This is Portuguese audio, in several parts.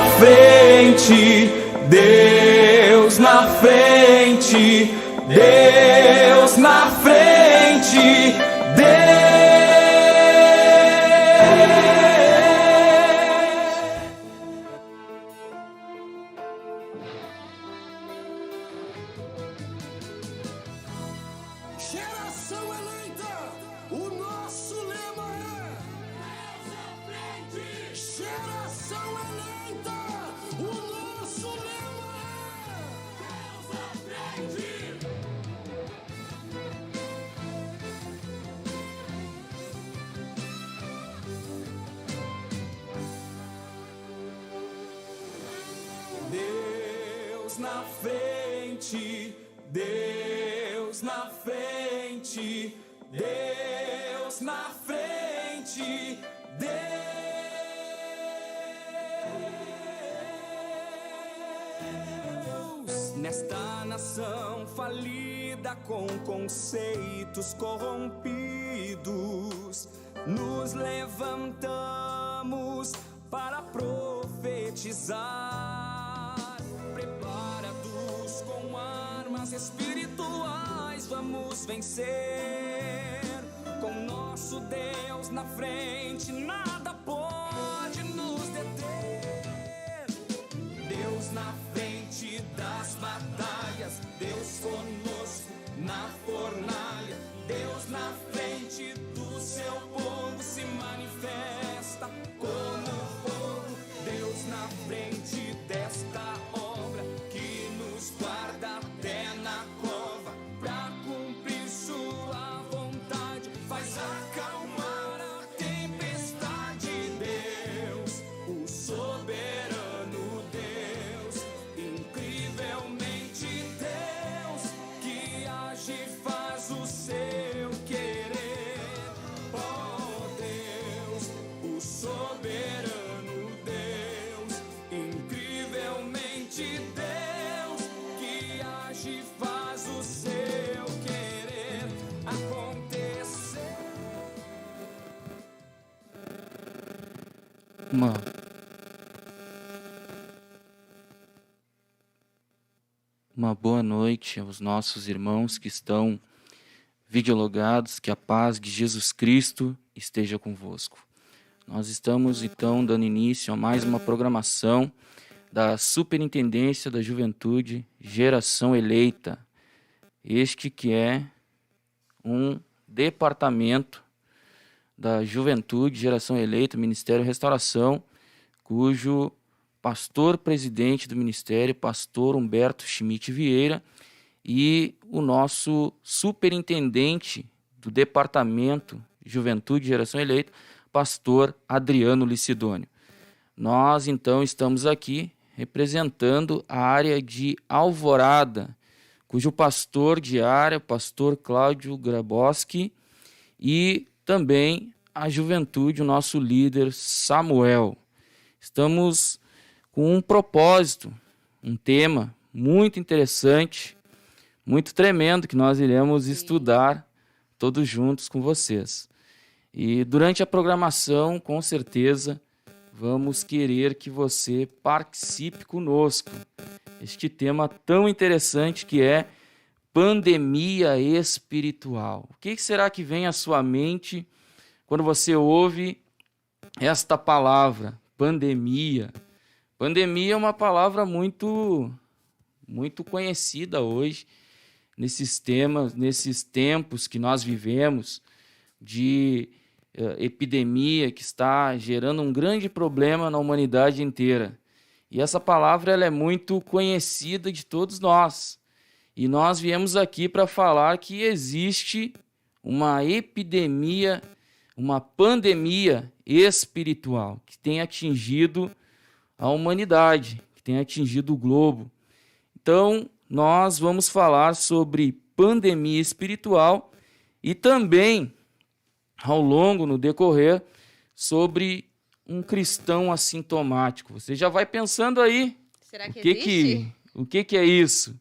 frente, Deus na frente, Deus na frente, Deus. Geração eleita, o nosso lema é Deus à frente. Geração eleita, o nosso lema é Deus à frente. Deus na frente, Deus na frente, Deus na frente, Deus. Nesta nação falida com conceitos corrompidos, nos levantamos para profetizar. Preparados com armas espirituais, vamos vencer. Com nosso Deus na frente, nada pode nos deter. Deus na frente das batalhas, Deus conosco na fornalha. Deus na frente do seu povo se manifesta como fogo. Deus na frente desta obra que nos guarda até na cova, pra cumprir sua vontade, faz acalmar a tempestade. Deus, o soberano Deus, incrivelmente Deus, que age e faz o seu querer. Oh Deus, o soberano Deus, incrivelmente Deus, que age e faz o seu querer acontecer. Uma boa noite aos nossos irmãos que estão videologados, que a paz de Jesus Cristo esteja convosco. Nós estamos então dando início a mais uma programação da Superintendência da Juventude Geração Eleita, este que é um departamento da Juventude Geração Eleita, Ministério Restauração, cujo pastor-presidente do ministério, pastor Humberto Schmidt Vieira, e o nosso superintendente do departamento Juventude Geração Eleita, pastor Adriano Licidônio. Nós, então, estamos aqui representando a área de Alvorada, cujo pastor de área, pastor Cláudio Graboski, e também a juventude, o nosso líder Samuel. Estamos com um propósito, um tema muito interessante, muito tremendo, que nós iremos estudar todos juntos com vocês. E durante a programação, com certeza, vamos querer que você participe conosco. Este tema tão interessante que é pandemia espiritual. O que será que vem à sua mente quando você ouve esta palavra, pandemia? Pandemia é uma palavra muito conhecida hoje, nesses tempos que nós vivemos, de epidemia que está gerando um grande problema na humanidade inteira. E essa palavra ela é muito conhecida de todos nós. E nós viemos aqui para falar que existe uma epidemia, uma pandemia espiritual que tem atingido a humanidade, que tem atingido o globo. Então, nós vamos falar sobre pandemia espiritual e também, ao longo, no decorrer, sobre um cristão assintomático. Você já vai pensando aí, será que existe? O que é isso?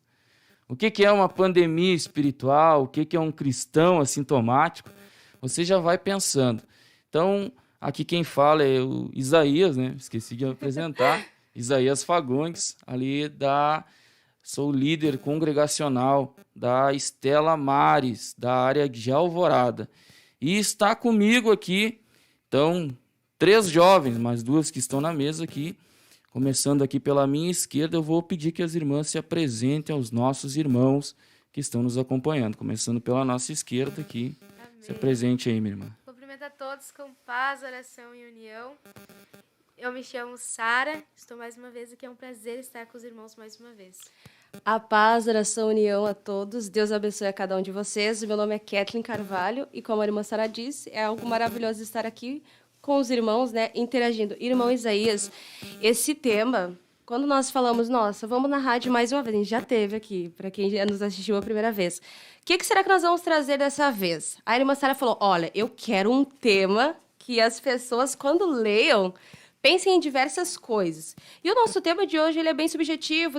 O que é uma pandemia espiritual? O que é um cristão assintomático? Você já vai pensando. Então, aqui quem fala é o Isaías, né? Esqueci de apresentar. Isaías Fagundes, sou líder congregacional da Estela Mares, da área de Alvorada. E está comigo aqui, então, 3 jovens, mais 2 que estão na mesa aqui. Começando aqui pela minha esquerda, eu vou pedir que as irmãs se apresentem aos nossos irmãos que estão nos acompanhando. Começando pela nossa esquerda aqui. Amém. Se apresente aí, minha irmã. Cumprimento a todos com paz, oração e união. Eu me chamo Sara, estou mais uma vez aqui, é um prazer estar com os irmãos mais uma vez. A paz, oração, união a todos. Deus abençoe a cada um de vocês. O meu nome é Kathleen Carvalho e, como a irmã Sara disse, é algo maravilhoso estar aqui com os irmãos, né, interagindo. Irmão Isaías, esse tema, quando nós falamos, nossa, vamos na rádio mais uma vez, a gente já teve aqui, para quem já nos assistiu a primeira vez. O que será que nós vamos trazer dessa vez? A irmã Sara falou, olha, eu quero um tema que as pessoas, quando leiam, pensem em diversas coisas. E o nosso tema de hoje ele é bem subjetivo.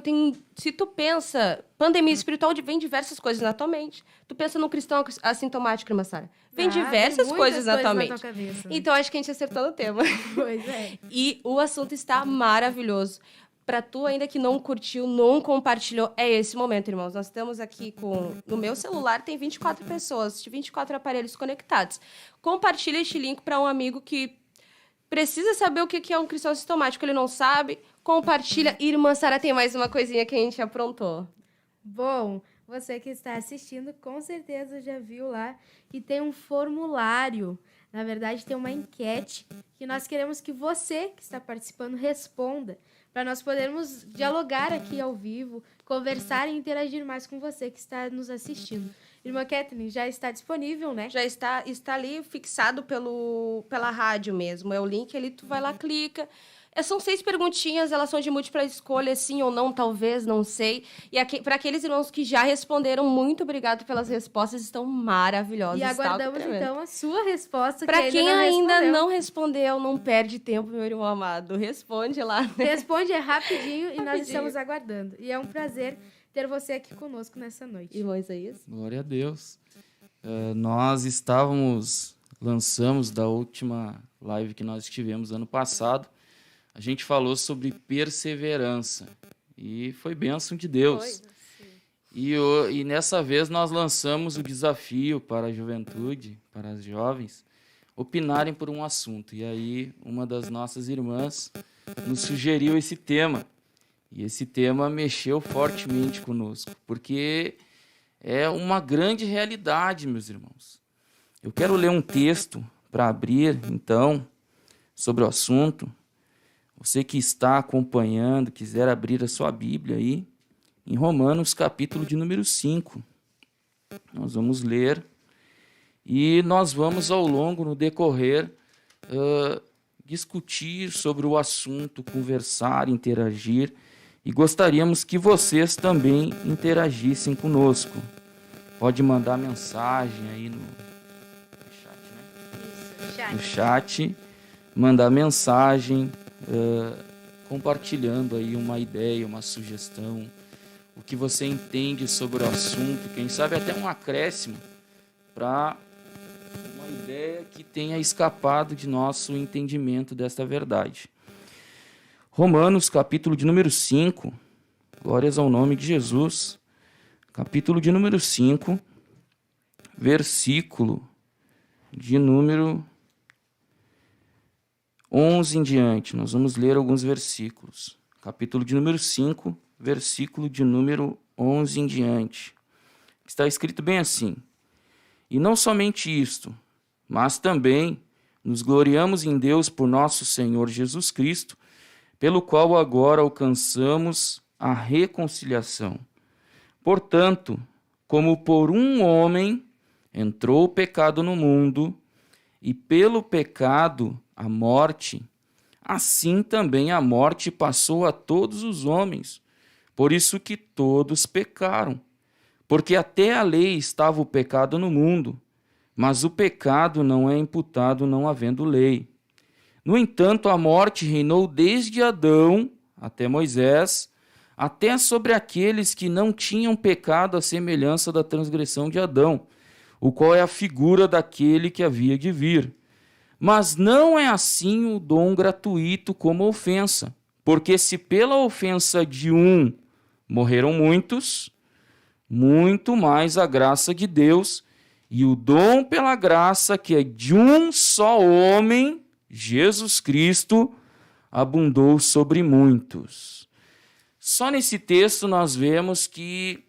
Se tu pensa, pandemia espiritual, vem diversas coisas na tua mente. Tu pensa num cristão assintomático, irmã Sara? Vem diversas coisas na tua mente. Então, acho que a gente acertou no tema. Pois é. E o assunto está maravilhoso. Para tu ainda que não curtiu, não compartilhou, é esse momento, irmãos. Nós estamos aqui no meu celular, tem 24 pessoas, 24 aparelhos conectados. Compartilha este link para um amigo que precisa saber o que é um cristão assintomático, ele não sabe, compartilha. E, irmã Sara, tem mais uma coisinha que a gente aprontou. Bom, você que está assistindo, com certeza já viu lá que tem um formulário. Na verdade, tem uma enquete que nós queremos que você que está participando responda, para nós podermos dialogar aqui ao vivo, conversar e interagir mais com você que está nos assistindo. Irmã Kathleen, já está disponível, né? Já está ali fixado pela rádio mesmo. É o link ali, tu vai lá, clica. São 6 perguntinhas, elas são de múltipla escolha, sim ou não, talvez, não sei. E para aqueles irmãos que já responderam, muito obrigado pelas respostas, estão maravilhosas. E aguardamos, então, a sua resposta. Para quem ainda não respondeu, não perde tempo, meu irmão amado. Responde lá. Responde, é rapidinho e nós estamos aguardando. E é um prazer ter você aqui conosco nessa noite. Irmão Isaías? Glória a Deus. Nós lançamos da última live que nós tivemos ano passado, a gente falou sobre perseverança e foi bênção de Deus. E nessa vez nós lançamos o desafio para a juventude, para as jovens, opinarem por um assunto. E aí uma das nossas irmãs nos sugeriu esse tema. E esse tema mexeu fortemente conosco, porque é uma grande realidade, meus irmãos. Eu quero ler um texto para abrir, então, sobre o assunto. Você que está acompanhando, quiser abrir a sua Bíblia aí, em Romanos, capítulo de número 5. Nós vamos ler e nós vamos, ao longo, no decorrer, discutir sobre o assunto, conversar, interagir. E gostaríamos que vocês também interagissem conosco. Pode mandar mensagem aí no chat, né? Isso, no chat. Mandar mensagem, compartilhando aí uma ideia, uma sugestão, o que você entende sobre o assunto, quem sabe até um acréscimo para uma ideia que tenha escapado de nosso entendimento desta verdade. Romanos, capítulo de número 5, glórias ao nome de Jesus, capítulo de número 5, versículo de número 11 em diante. Nós vamos ler alguns versículos. Capítulo de número 5, versículo de número 11 em diante. Está escrito bem assim: E não somente isto, mas também nos gloriamos em Deus por nosso Senhor Jesus Cristo, pelo qual agora alcançamos a reconciliação. Portanto, como por um homem entrou o pecado no mundo, e pelo pecado a morte, assim também a morte passou a todos os homens, por isso que todos pecaram. Porque até a lei estava o pecado no mundo, mas o pecado não é imputado não havendo lei. No entanto, a morte reinou desde Adão até Moisés, até sobre aqueles que não tinham pecado à semelhança da transgressão de Adão, o qual é a figura daquele que havia de vir. Mas não é assim o dom gratuito como a ofensa, Porque se pela ofensa de um morreram muitos, muito mais a graça de Deus e o dom pela graça que é de um só homem, Jesus Cristo, abundou sobre muitos. Só nesse texto nós vemos que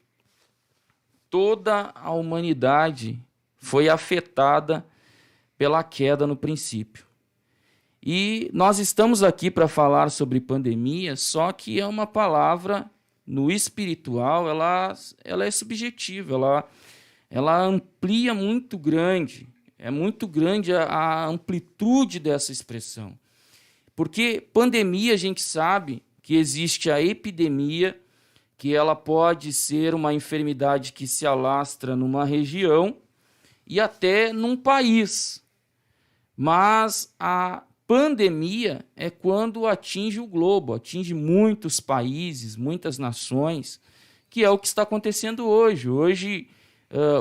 toda a humanidade foi afetada pela queda no princípio. E nós estamos aqui para falar sobre pandemia, só que é uma palavra no espiritual, ela é subjetiva, ela amplia muito grande, é muito grande a amplitude dessa expressão. Porque pandemia a gente sabe que existe a epidemia, que ela pode ser uma enfermidade que se alastra numa região e até num país. Mas a pandemia é quando atinge o globo, atinge muitos países, muitas nações, que é o que está acontecendo hoje. Hoje,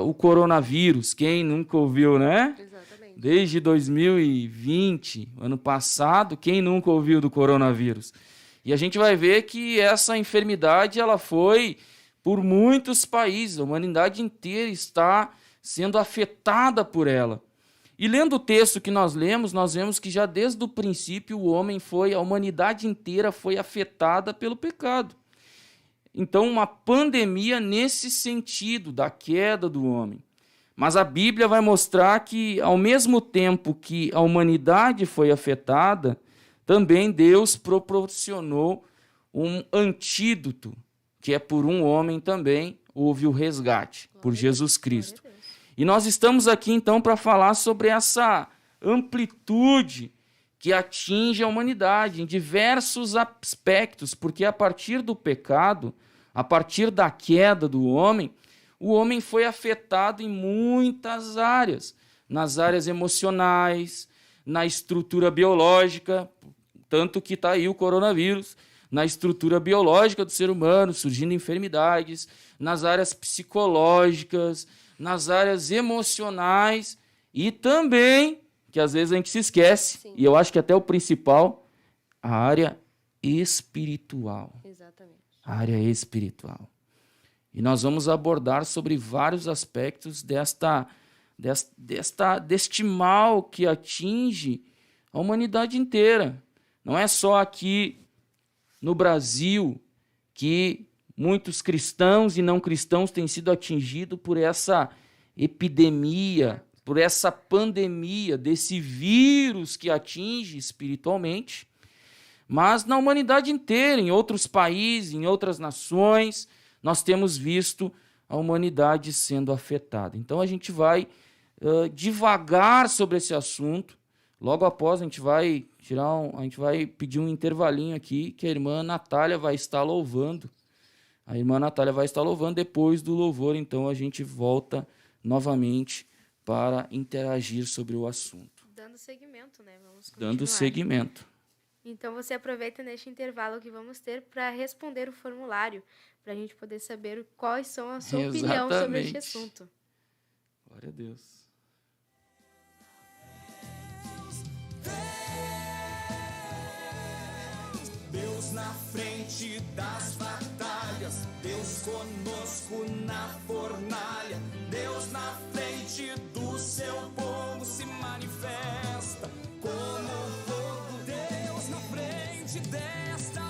o coronavírus, quem nunca ouviu, né? Exatamente. Desde 2020, ano passado, quem nunca ouviu do coronavírus? E a gente vai ver que essa enfermidade ela foi por muitos países, a humanidade inteira está sendo afetada por ela. E lendo o texto que nós lemos, nós vemos que já desde o princípio a humanidade inteira foi afetada pelo pecado. Então, uma pandemia nesse sentido, da queda do homem. Mas a Bíblia vai mostrar que, ao mesmo tempo que a humanidade foi afetada, também Deus proporcionou um antídoto, que é por um homem também houve o resgate, por Jesus Cristo. E nós estamos aqui, então, para falar sobre essa amplitude que atinge a humanidade em diversos aspectos, porque a partir do pecado, a partir da queda do homem, o homem foi afetado em muitas áreas, nas áreas emocionais, na estrutura biológica, tanto que está aí o coronavírus, na estrutura biológica do ser humano, surgindo enfermidades, nas áreas psicológicas, nas áreas emocionais e também, que às vezes a gente se esquece, Sim. E eu acho que até o principal, a área espiritual. Exatamente. A área espiritual. E nós vamos abordar sobre vários aspectos deste mal que atinge a humanidade inteira. Não é só aqui no Brasil que muitos cristãos e não cristãos têm sido atingidos por essa epidemia, por essa pandemia, desse vírus que atinge espiritualmente, mas na humanidade inteira, em outros países, em outras nações, nós temos visto a humanidade sendo afetada. Então a gente vai divagar sobre esse assunto. Logo após a gente vai pedir um intervalinho aqui que a irmã Natália vai estar louvando. A irmã Natália vai estar louvando. Depois do louvor, então, a gente volta novamente para interagir sobre o assunto. Dando seguimento, né? Vamos continuar. Dando seguimento. Então, você aproveita neste intervalo que vamos ter para responder o formulário, para a gente poder saber quais são a sua opinião sobre este assunto. Glória a Deus. Deus na frente das batalhas, Deus conosco na fornalha, Deus na frente do seu povo se manifesta como fogo. Deus na frente desta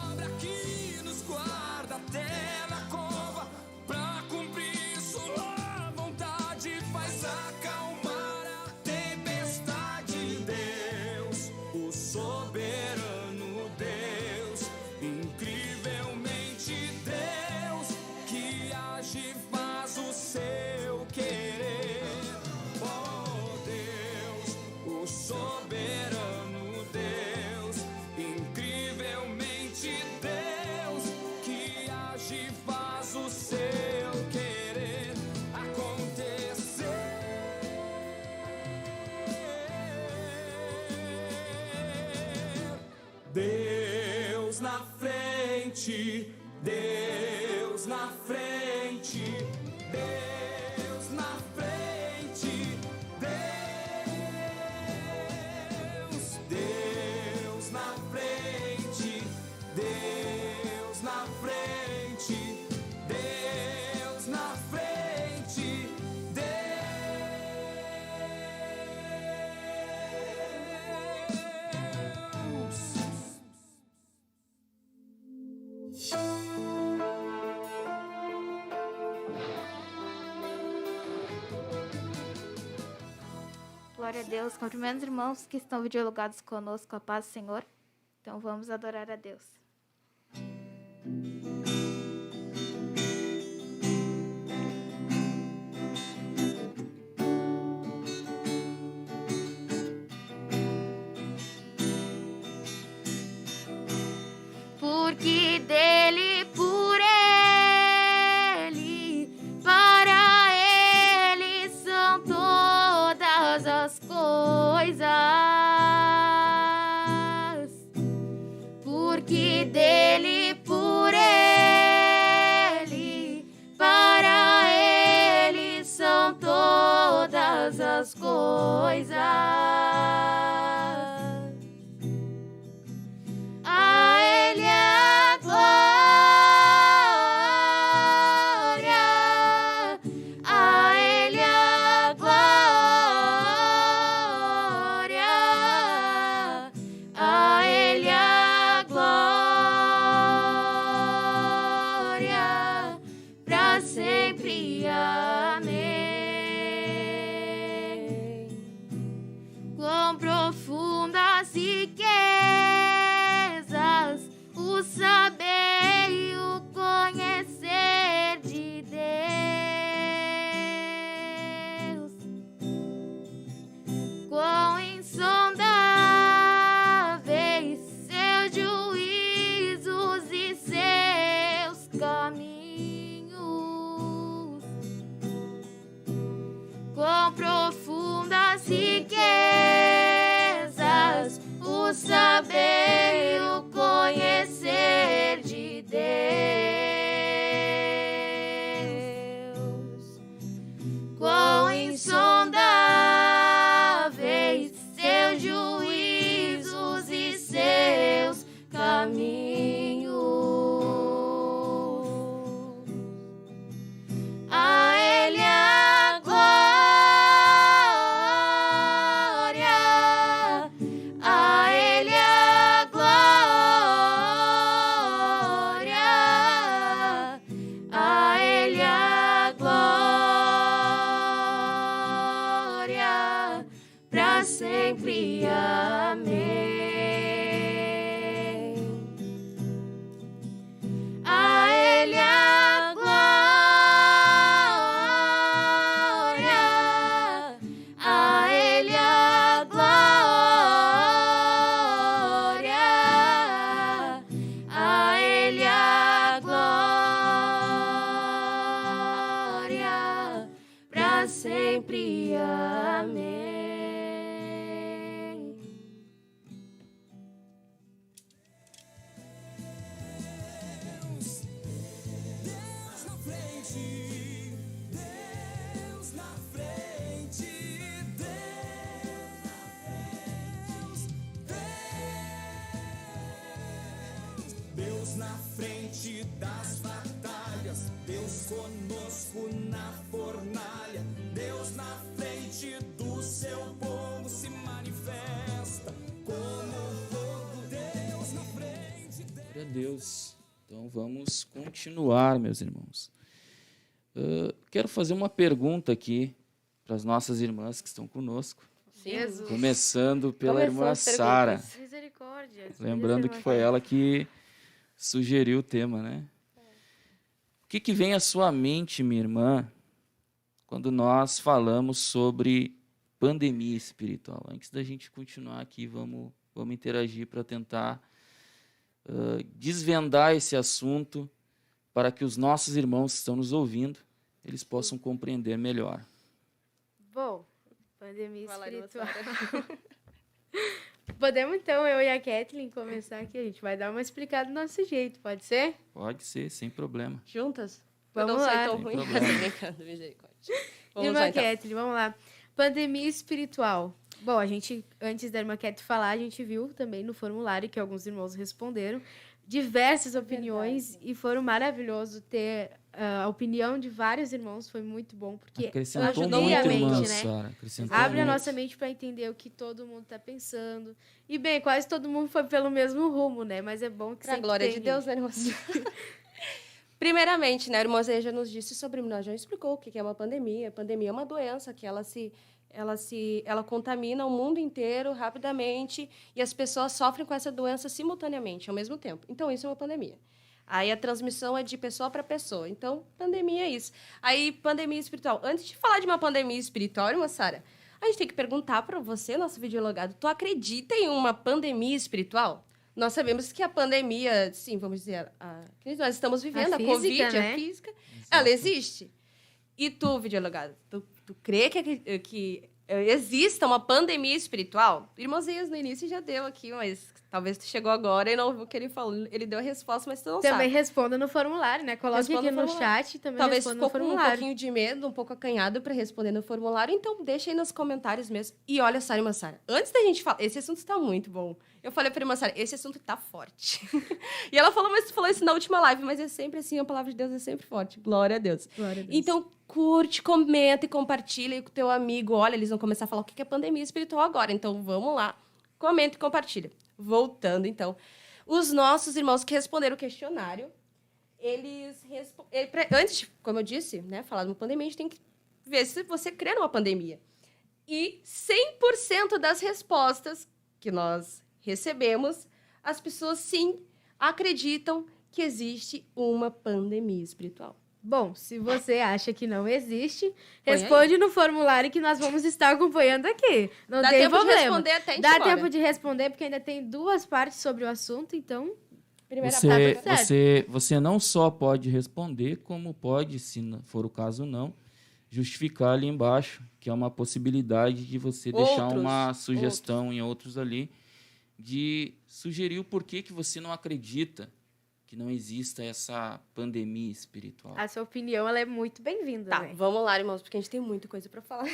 obra que nos guarda até na cova, pra cumprir sua vontade, faz acalmar a tempestade. Deus, o soberano Deus, incrivelmente Deus, que age e faz o seu querer. Oh Deus, o soberano Deus, incrivelmente Deus, que age e faz o seu querer acontecer. Deus na frente, Deus na frente, Deus na frente, Deus na frente, Glória a Deus. Cumprimento os irmãos que estão videologados conosco, a paz do Senhor. Então vamos adorar a Deus. Porque dele, por ele, para ele são todas as coisas. Porque dele, por ele, para ele são todas as coisas. A ele a glória, a ele a glória, a ele a glória, pra sempre. Amém. Quão profundas riquezas o saber e o conhecer de Deus. Quão insondáveis seus juízos e seus caminhos. Quão profundas riquezas o saber e o conhecer de Deus. Quão insondáveis seus juízos e seus caminhos. A ele a glória, a ele a glória, a ele a glória, pra sempre. Amém. A ele a glória, a ele a glória, a ele a glória, pra sempre. Amém. Deus na frente, Deus na frente, Deus na frente das batalhas, Deus conosco na fornalha, Deus na frente do seu povo se manifesta como fogo, Deus na frente. Glória a Deus. Então vamos continuar, meus irmãos. Quero fazer uma pergunta aqui para as nossas irmãs que estão conosco. Jesus. Começando pela Começou irmã as perguntas. Sara. Misericórdia. Lembrando que foi ela que sugeriu o tema, né? O que vem à sua mente, minha irmã, quando nós falamos sobre pandemia espiritual? Antes da gente continuar aqui, vamos interagir para tentar desvendar esse assunto para que os nossos irmãos que estão nos ouvindo, eles possam compreender melhor. Bom, pandemia Vai lá, irmã espiritual. Sara. Podemos então, eu e a Kathleen, começar aqui. A gente vai dar uma explicada do nosso jeito, pode ser? Pode ser, sem problema. Juntas? Vamos eu não lá. sou tão Sem ruim. problema. Tô brincando, misericórdia. Vamos Irmã lá, então. Kathleen, vamos lá. Pandemia espiritual. Bom, a gente, antes da irmã Kathleen falar, a gente viu também no formulário que alguns irmãos responderam diversas opiniões e foram maravilhoso ter a opinião de vários irmãos, foi muito bom, porque Acrescentou ajudou muito, a mente, irmã né? Sara. Acrescentou Abre a muito. nossa mente para entender o que todo mundo está pensando. E, bem, quase todo mundo foi pelo mesmo rumo, né? Mas é bom que Pra sempre glória tem de Deus, né, irmãos? Primeiramente, né, a irmã Zé já nos disse sobre, nós já explicou o que é uma pandemia. A pandemia é uma doença que ela se ela contamina o mundo inteiro rapidamente e as pessoas sofrem com essa doença simultaneamente, ao mesmo tempo. Então, isso é uma pandemia. Aí a transmissão é de pessoa para pessoa. Então, pandemia é isso. Aí, pandemia espiritual. Antes de falar de uma pandemia espiritual, irmã Sara, a gente tem que perguntar para você, nosso videologado, tu acredita em uma pandemia espiritual? Nós sabemos que a pandemia, sim, vamos dizer, que nós estamos vivendo, a física, Covid, né? a física, ela existe. E tu, videologado, tu crê que exista uma pandemia espiritual? O irmão Zéias, no início, já deu aqui, mas talvez tu chegou agora e não viu o que ele falou. Ele deu a resposta, mas tu não Também sabe. responda no formulário, né? Coloque Responda aqui no no formulário. chat e também Talvez responda no ficou com um formulário. pouquinho de medo, um pouco acanhado para responder no formulário, então deixa aí nos comentários mesmo. E olha, Sara e irmã Sara, antes da gente falar, esse assunto está muito bom. Eu falei para a irmã Sara, esse assunto tá forte. E ela falou, mas tu falou isso na última live, mas é sempre assim, a palavra de Deus é sempre forte. Glória a Deus. Glória a Deus. Então, curte, comenta e compartilha aí com o teu amigo. Olha, eles vão começar a falar o que é pandemia espiritual agora. Então, vamos lá. Comenta e compartilha. Voltando, então. Os nossos irmãos que responderam o questionário, antes de, como eu disse, né, falar de uma pandemia, a gente tem que ver se você crê numa pandemia. E 100% das respostas que nós recebemos, as pessoas, sim, acreditam que existe uma pandemia espiritual. Bom, se você acha que não existe, Põe responde no formulário que nós vamos estar acompanhando aqui. Não Dá tem tempo problema. de responder até a gente ir Dá embora. tempo de responder, porque ainda tem 2 partes sobre o assunto, então... Primeira Você não só pode responder, como pode, se for o caso não, justificar ali embaixo, que é uma possibilidade de você deixar uma sugestão em outros ali, de sugerir o porquê que você não acredita que não exista essa pandemia espiritual. A sua opinião, ela é muito bem-vinda, Tá, né? vamos lá, irmãos, porque a gente tem muita coisa para falar.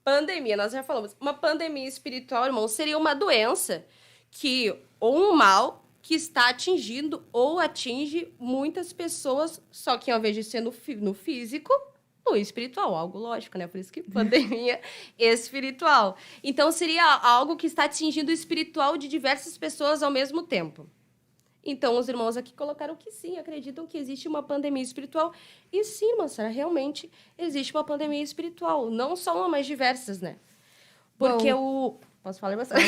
Pandemia, nós já falamos. Uma pandemia espiritual, irmãos, seria uma doença ou um mal que está atingindo ou atinge muitas pessoas, só que ao invés de ser no físico, no espiritual, algo lógico, né? Por isso que pandemia espiritual. Então, seria algo que está atingindo o espiritual de diversas pessoas ao mesmo tempo. Então, os irmãos aqui colocaram que sim, acreditam que existe uma pandemia espiritual. E sim, irmã Sara, realmente existe uma pandemia espiritual. Não só uma, mas diversas, né? Porque Posso falar, irmã Sara?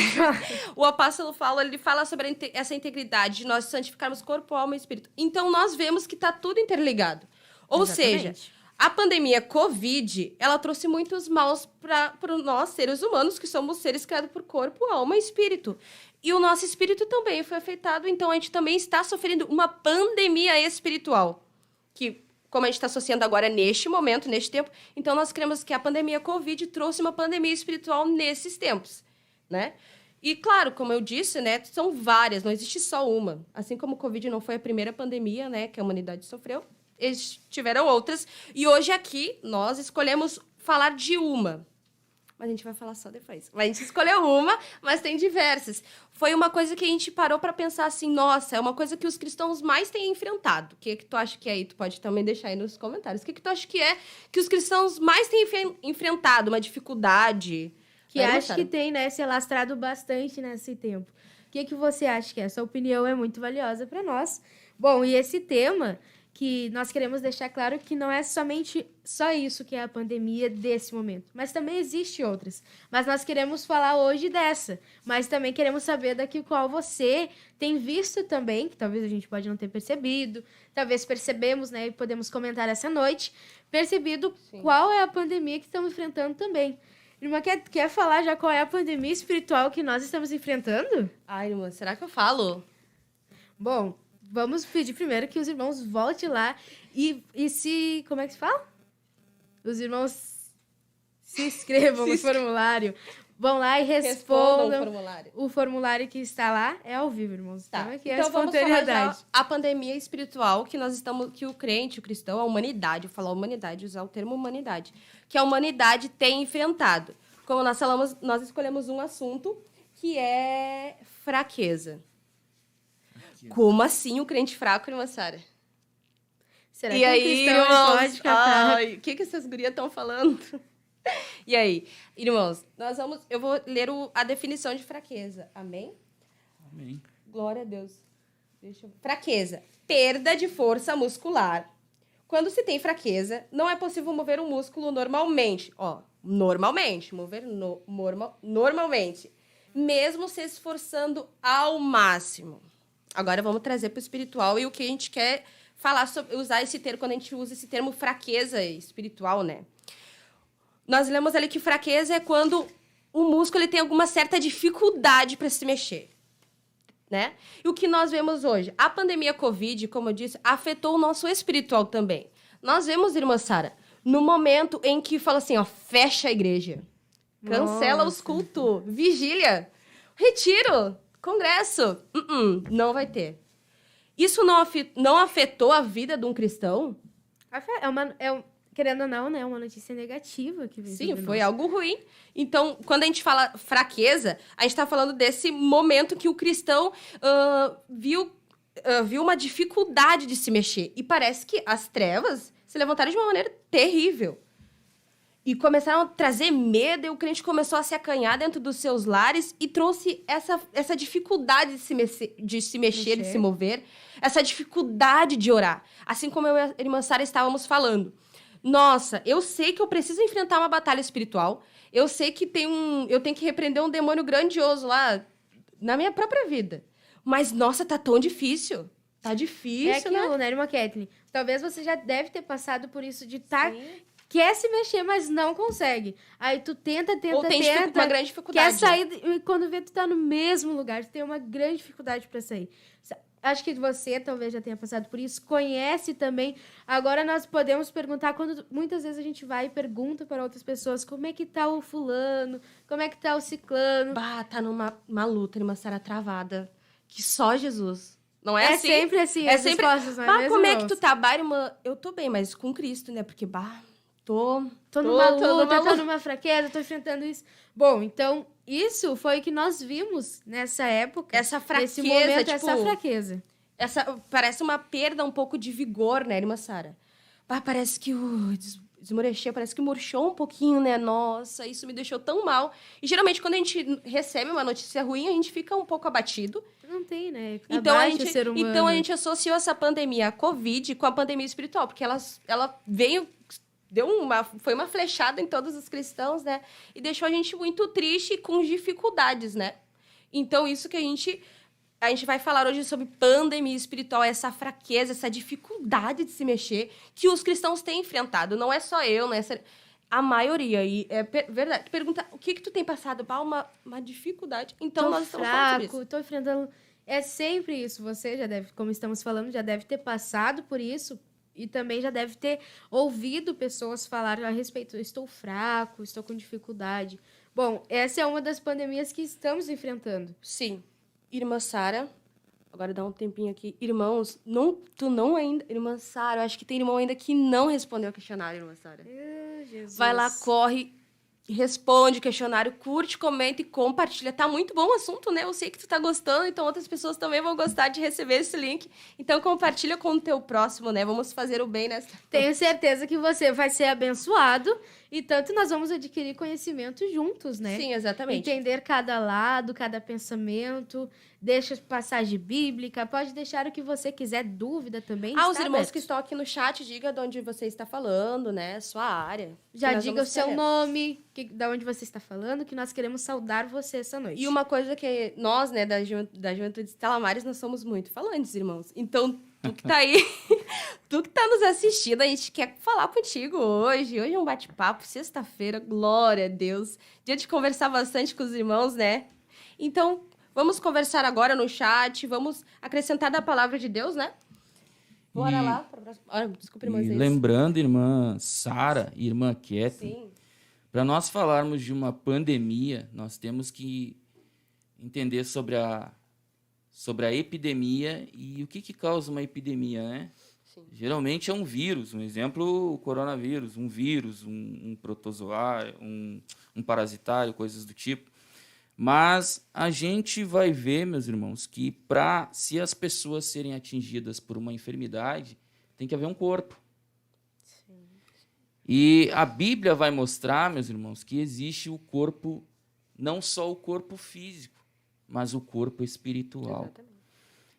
O apóstolo ele fala sobre essa integridade de nós santificarmos corpo, alma e espírito. Então, nós vemos que está tudo interligado. Ou Exatamente. seja, a pandemia Covid, ela trouxe muitos maus para nós, seres humanos, que somos seres criados por corpo, alma e espírito. E o nosso espírito também foi afetado, então a gente também está sofrendo uma pandemia espiritual. Que, como a gente está associando agora neste momento, neste tempo, então nós cremos que a pandemia Covid trouxe uma pandemia espiritual nesses tempos, né? E, claro, como eu disse, né, são várias, não existe só uma. Assim como o Covid não foi a primeira pandemia, né, que a humanidade sofreu, eles tiveram outras. E hoje aqui nós escolhemos falar de uma. Mas a gente vai falar só depois. Mas a gente escolheu uma, mas tem diversas. Foi uma coisa que a gente parou para pensar assim, nossa, é uma coisa que os cristãos mais têm enfrentado. O que tu acha que é? E tu pode também deixar aí nos comentários. O que tu acha que é que os cristãos mais têm enfrentado? Uma dificuldade? Que acho que tem, né, se alastrado bastante nesse tempo. O que você acha que é? Essa opinião é muito valiosa para nós. Bom, e esse tema que nós queremos deixar claro que não é somente só isso que é a pandemia desse momento, mas também existe outras. Mas nós queremos falar hoje dessa, mas também queremos saber daqui qual você tem visto também, que talvez a gente pode não ter percebido, talvez percebemos, né, e podemos comentar essa noite, percebido qual é a pandemia que estamos enfrentando também. Irmã, quer falar já qual é a pandemia espiritual que nós estamos enfrentando? Ai, irmã, será que eu falo? Bom, vamos pedir primeiro que os irmãos voltem lá e se... Como é que se fala? Os irmãos se inscrevam no formulário. Vão lá e respondam o formulário que está lá. É ao vivo, irmãos. Tá. Então, aqui é a Então vamos falar espontaneidade. já a pandemia espiritual que o crente, o cristão, a humanidade, vou falar humanidade, usar o termo humanidade, que a humanidade tem enfrentado. Como nós falamos, nós escolhemos um assunto que é fraqueza. Como assim o crente fraco, irmã Sara? Será E que aí, um cristão irmãos? pode ficar fraco? O que essas gurias estão falando? E aí, irmãos, eu vou ler a definição de fraqueza. Amém? Amém. Glória a Deus. Fraqueza. Perda de força muscular. Quando se tem fraqueza, não é possível mover um músculo normalmente. Ó, Normalmente, normalmente. Mesmo se esforçando ao máximo. Agora vamos trazer para o espiritual e o que a gente quer falar sobre, usar esse termo, quando a gente usa esse termo fraqueza espiritual, né? Nós lemos ali que fraqueza é quando o músculo ele tem alguma certa dificuldade para se mexer, né? E o que nós vemos hoje? A pandemia Covid, como eu disse, afetou o nosso espiritual também. Nós vemos, irmã Sara, no momento em que fala assim, ó, fecha a igreja, cancela os cultos, vigília, retiro, congresso, não vai ter. Isso não afetou a vida de um cristão? Querendo ou não, né? É uma notícia negativa que veio. Sim, foi algo ruim. Então, quando a gente fala fraqueza, a gente está falando desse momento que o cristão viu uma dificuldade de se mexer. E parece que as trevas se levantaram de uma maneira terrível. E começaram a trazer medo, e o crente começou a se acanhar dentro dos seus lares e trouxe essa dificuldade de se mexer, de se mover, essa dificuldade de orar. Assim como eu e a irmã Sara estávamos falando. Nossa, eu sei que eu preciso enfrentar uma batalha espiritual, eu sei que eu tenho que repreender um demônio grandioso lá na minha própria vida. Mas, nossa, tá tão difícil. Tá difícil, é aquilo, né, irmã Kathleen? Talvez você já deve ter passado por isso de estar... Quer se mexer, mas não consegue. Aí tu tenta, ou tem uma grande dificuldade. Quer sair, e quando vê, tu tá no mesmo lugar. Tu tem uma grande dificuldade pra sair. Acho que você talvez já tenha passado por isso. Conhece também. Agora nós podemos perguntar, quando muitas vezes a gente vai e pergunta para outras pessoas como é que tá o fulano, como é que tá o ciclano. Tá numa luta, numa Sara travada. Que só Jesus. Não é assim? É sempre assim. É sempre... respostas, não é mesmo, como é que tu tá? Irmã, eu tô bem, mas com Cristo, né? Porque, Tô numa luta, tô numa fraqueza, tô enfrentando isso. Bom, então, isso foi o que nós vimos nessa época. Essa fraqueza, nesse momento, essa fraqueza. Parece uma perda um pouco de vigor, né, irmã Sara? Parece que desmorecheu, parece que murchou um pouquinho, né? Nossa, isso me deixou tão mal. E, geralmente, quando a gente recebe uma notícia ruim, a gente fica um pouco abatido. Não tem, né? Então a gente associou essa pandemia, a Covid, com a pandemia espiritual. Porque ela veio... foi uma flechada em todos os cristãos, né? E deixou a gente muito triste e com dificuldades, né? Então, isso que a gente vai falar hoje sobre pandemia espiritual, essa fraqueza, essa dificuldade de se mexer que os cristãos têm enfrentado. Não é só eu, não é a maioria. E é verdade. Tu pergunta, o que tu tem passado? Uma dificuldade. Então, nós estamos falando sobre isso. Tô enfrentando... É sempre isso. Você já deve, como estamos falando, já deve ter passado por isso. E também já deve ter ouvido pessoas falar a respeito. Estou fraco, estou com dificuldade. Bom, essa é uma das pandemias que estamos enfrentando. Sim. Irmã Sara, agora dá um tempinho aqui. Irmãos, ainda... Irmã Sara, eu acho que tem irmão ainda que não respondeu o questionário, irmã Sara. Jesus. Vai lá, corre, responde o questionário, curte, comenta e compartilha. Tá muito bom o assunto, né? Eu sei que tu tá gostando, então outras pessoas também vão gostar de receber esse link. Então compartilha com o teu próximo, né? Vamos fazer o bem nessa... Tenho certeza que você vai ser abençoado e tanto nós vamos adquirir conhecimento juntos, né? Sim, exatamente. Entender cada lado, cada pensamento, deixa passagem bíblica, pode deixar o que você quiser, dúvida também. Os irmãos que estão aqui no chat, diga de onde você está falando, né? Sua área. Já diga o seu nome, de onde você está falando, que nós queremos saudar você essa noite. E uma coisa que nós, né, da Juventude de Talamares, nós somos muito falantes, irmãos. Então, tu que tá aí, tu que tá nos assistindo, a gente quer falar contigo hoje. Hoje é um bate-papo, sexta-feira, glória a Deus. Dia de conversar bastante com os irmãos, né? Então, vamos conversar agora no chat, vamos acrescentar da palavra de Deus, né? Bora lá. Desculpa, irmã. Lembrando, irmã Sara e irmã Kathleen, para nós falarmos de uma pandemia, nós temos que entender sobre a epidemia e o que causa uma epidemia, né? Sim. Geralmente é um vírus, um exemplo, o coronavírus, um vírus, um protozoário, um parasitário, coisas do tipo. Mas a gente vai ver, meus irmãos, que se as pessoas serem atingidas por uma enfermidade, tem que haver um corpo. Sim. E a Bíblia vai mostrar, meus irmãos, que existe o corpo, não só o corpo físico, mas o corpo espiritual. Exatamente.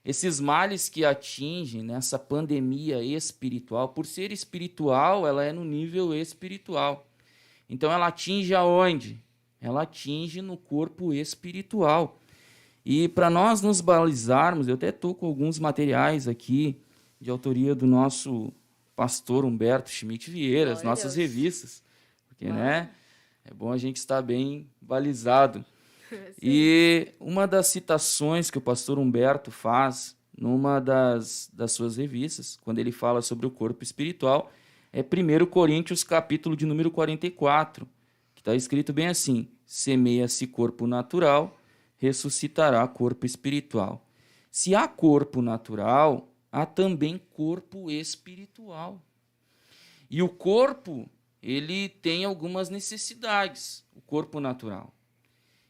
Esses males que atingem nessa pandemia espiritual, por ser espiritual, ela é no nível espiritual. Então ela atinge aonde? Ela atinge no corpo espiritual. E para nós nos balizarmos, eu até estou com alguns materiais aqui de autoria do nosso pastor Humberto Schmidt Vieira, as nossas revistas, porque né, é bom a gente estar bem balizado. E uma das citações que o pastor Humberto faz numa das suas revistas, quando ele fala sobre o corpo espiritual, é 1 Coríntios, capítulo de número 44, que está escrito bem assim: semeia-se corpo natural, ressuscitará corpo espiritual. Se há corpo natural, há também corpo espiritual. E o corpo, ele tem algumas necessidades, o corpo natural.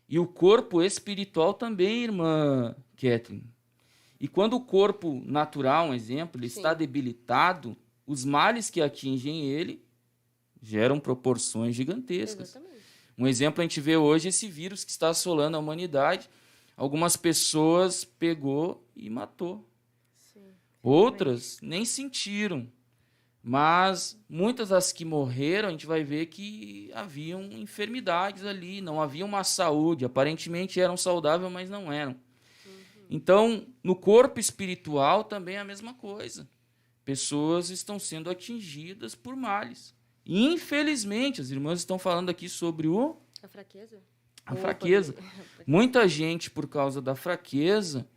E o corpo espiritual também, irmã Kathleen. E quando o corpo natural, um exemplo, ele está debilitado, os males que atingem ele geram proporções gigantescas. Exatamente. Um exemplo a gente vê hoje esse vírus que está assolando a humanidade. Algumas pessoas pegou e matou. Sim. Outras nem sentiram. Mas muitas das que morreram, a gente vai ver que haviam enfermidades ali, não havia uma saúde. Aparentemente eram saudáveis, mas não eram. Então, no corpo espiritual também é a mesma coisa. Pessoas estão sendo atingidas por males. E, infelizmente, as irmãs estão falando aqui sobre A fraqueza? a fraqueza. Muita gente, por causa da fraqueza,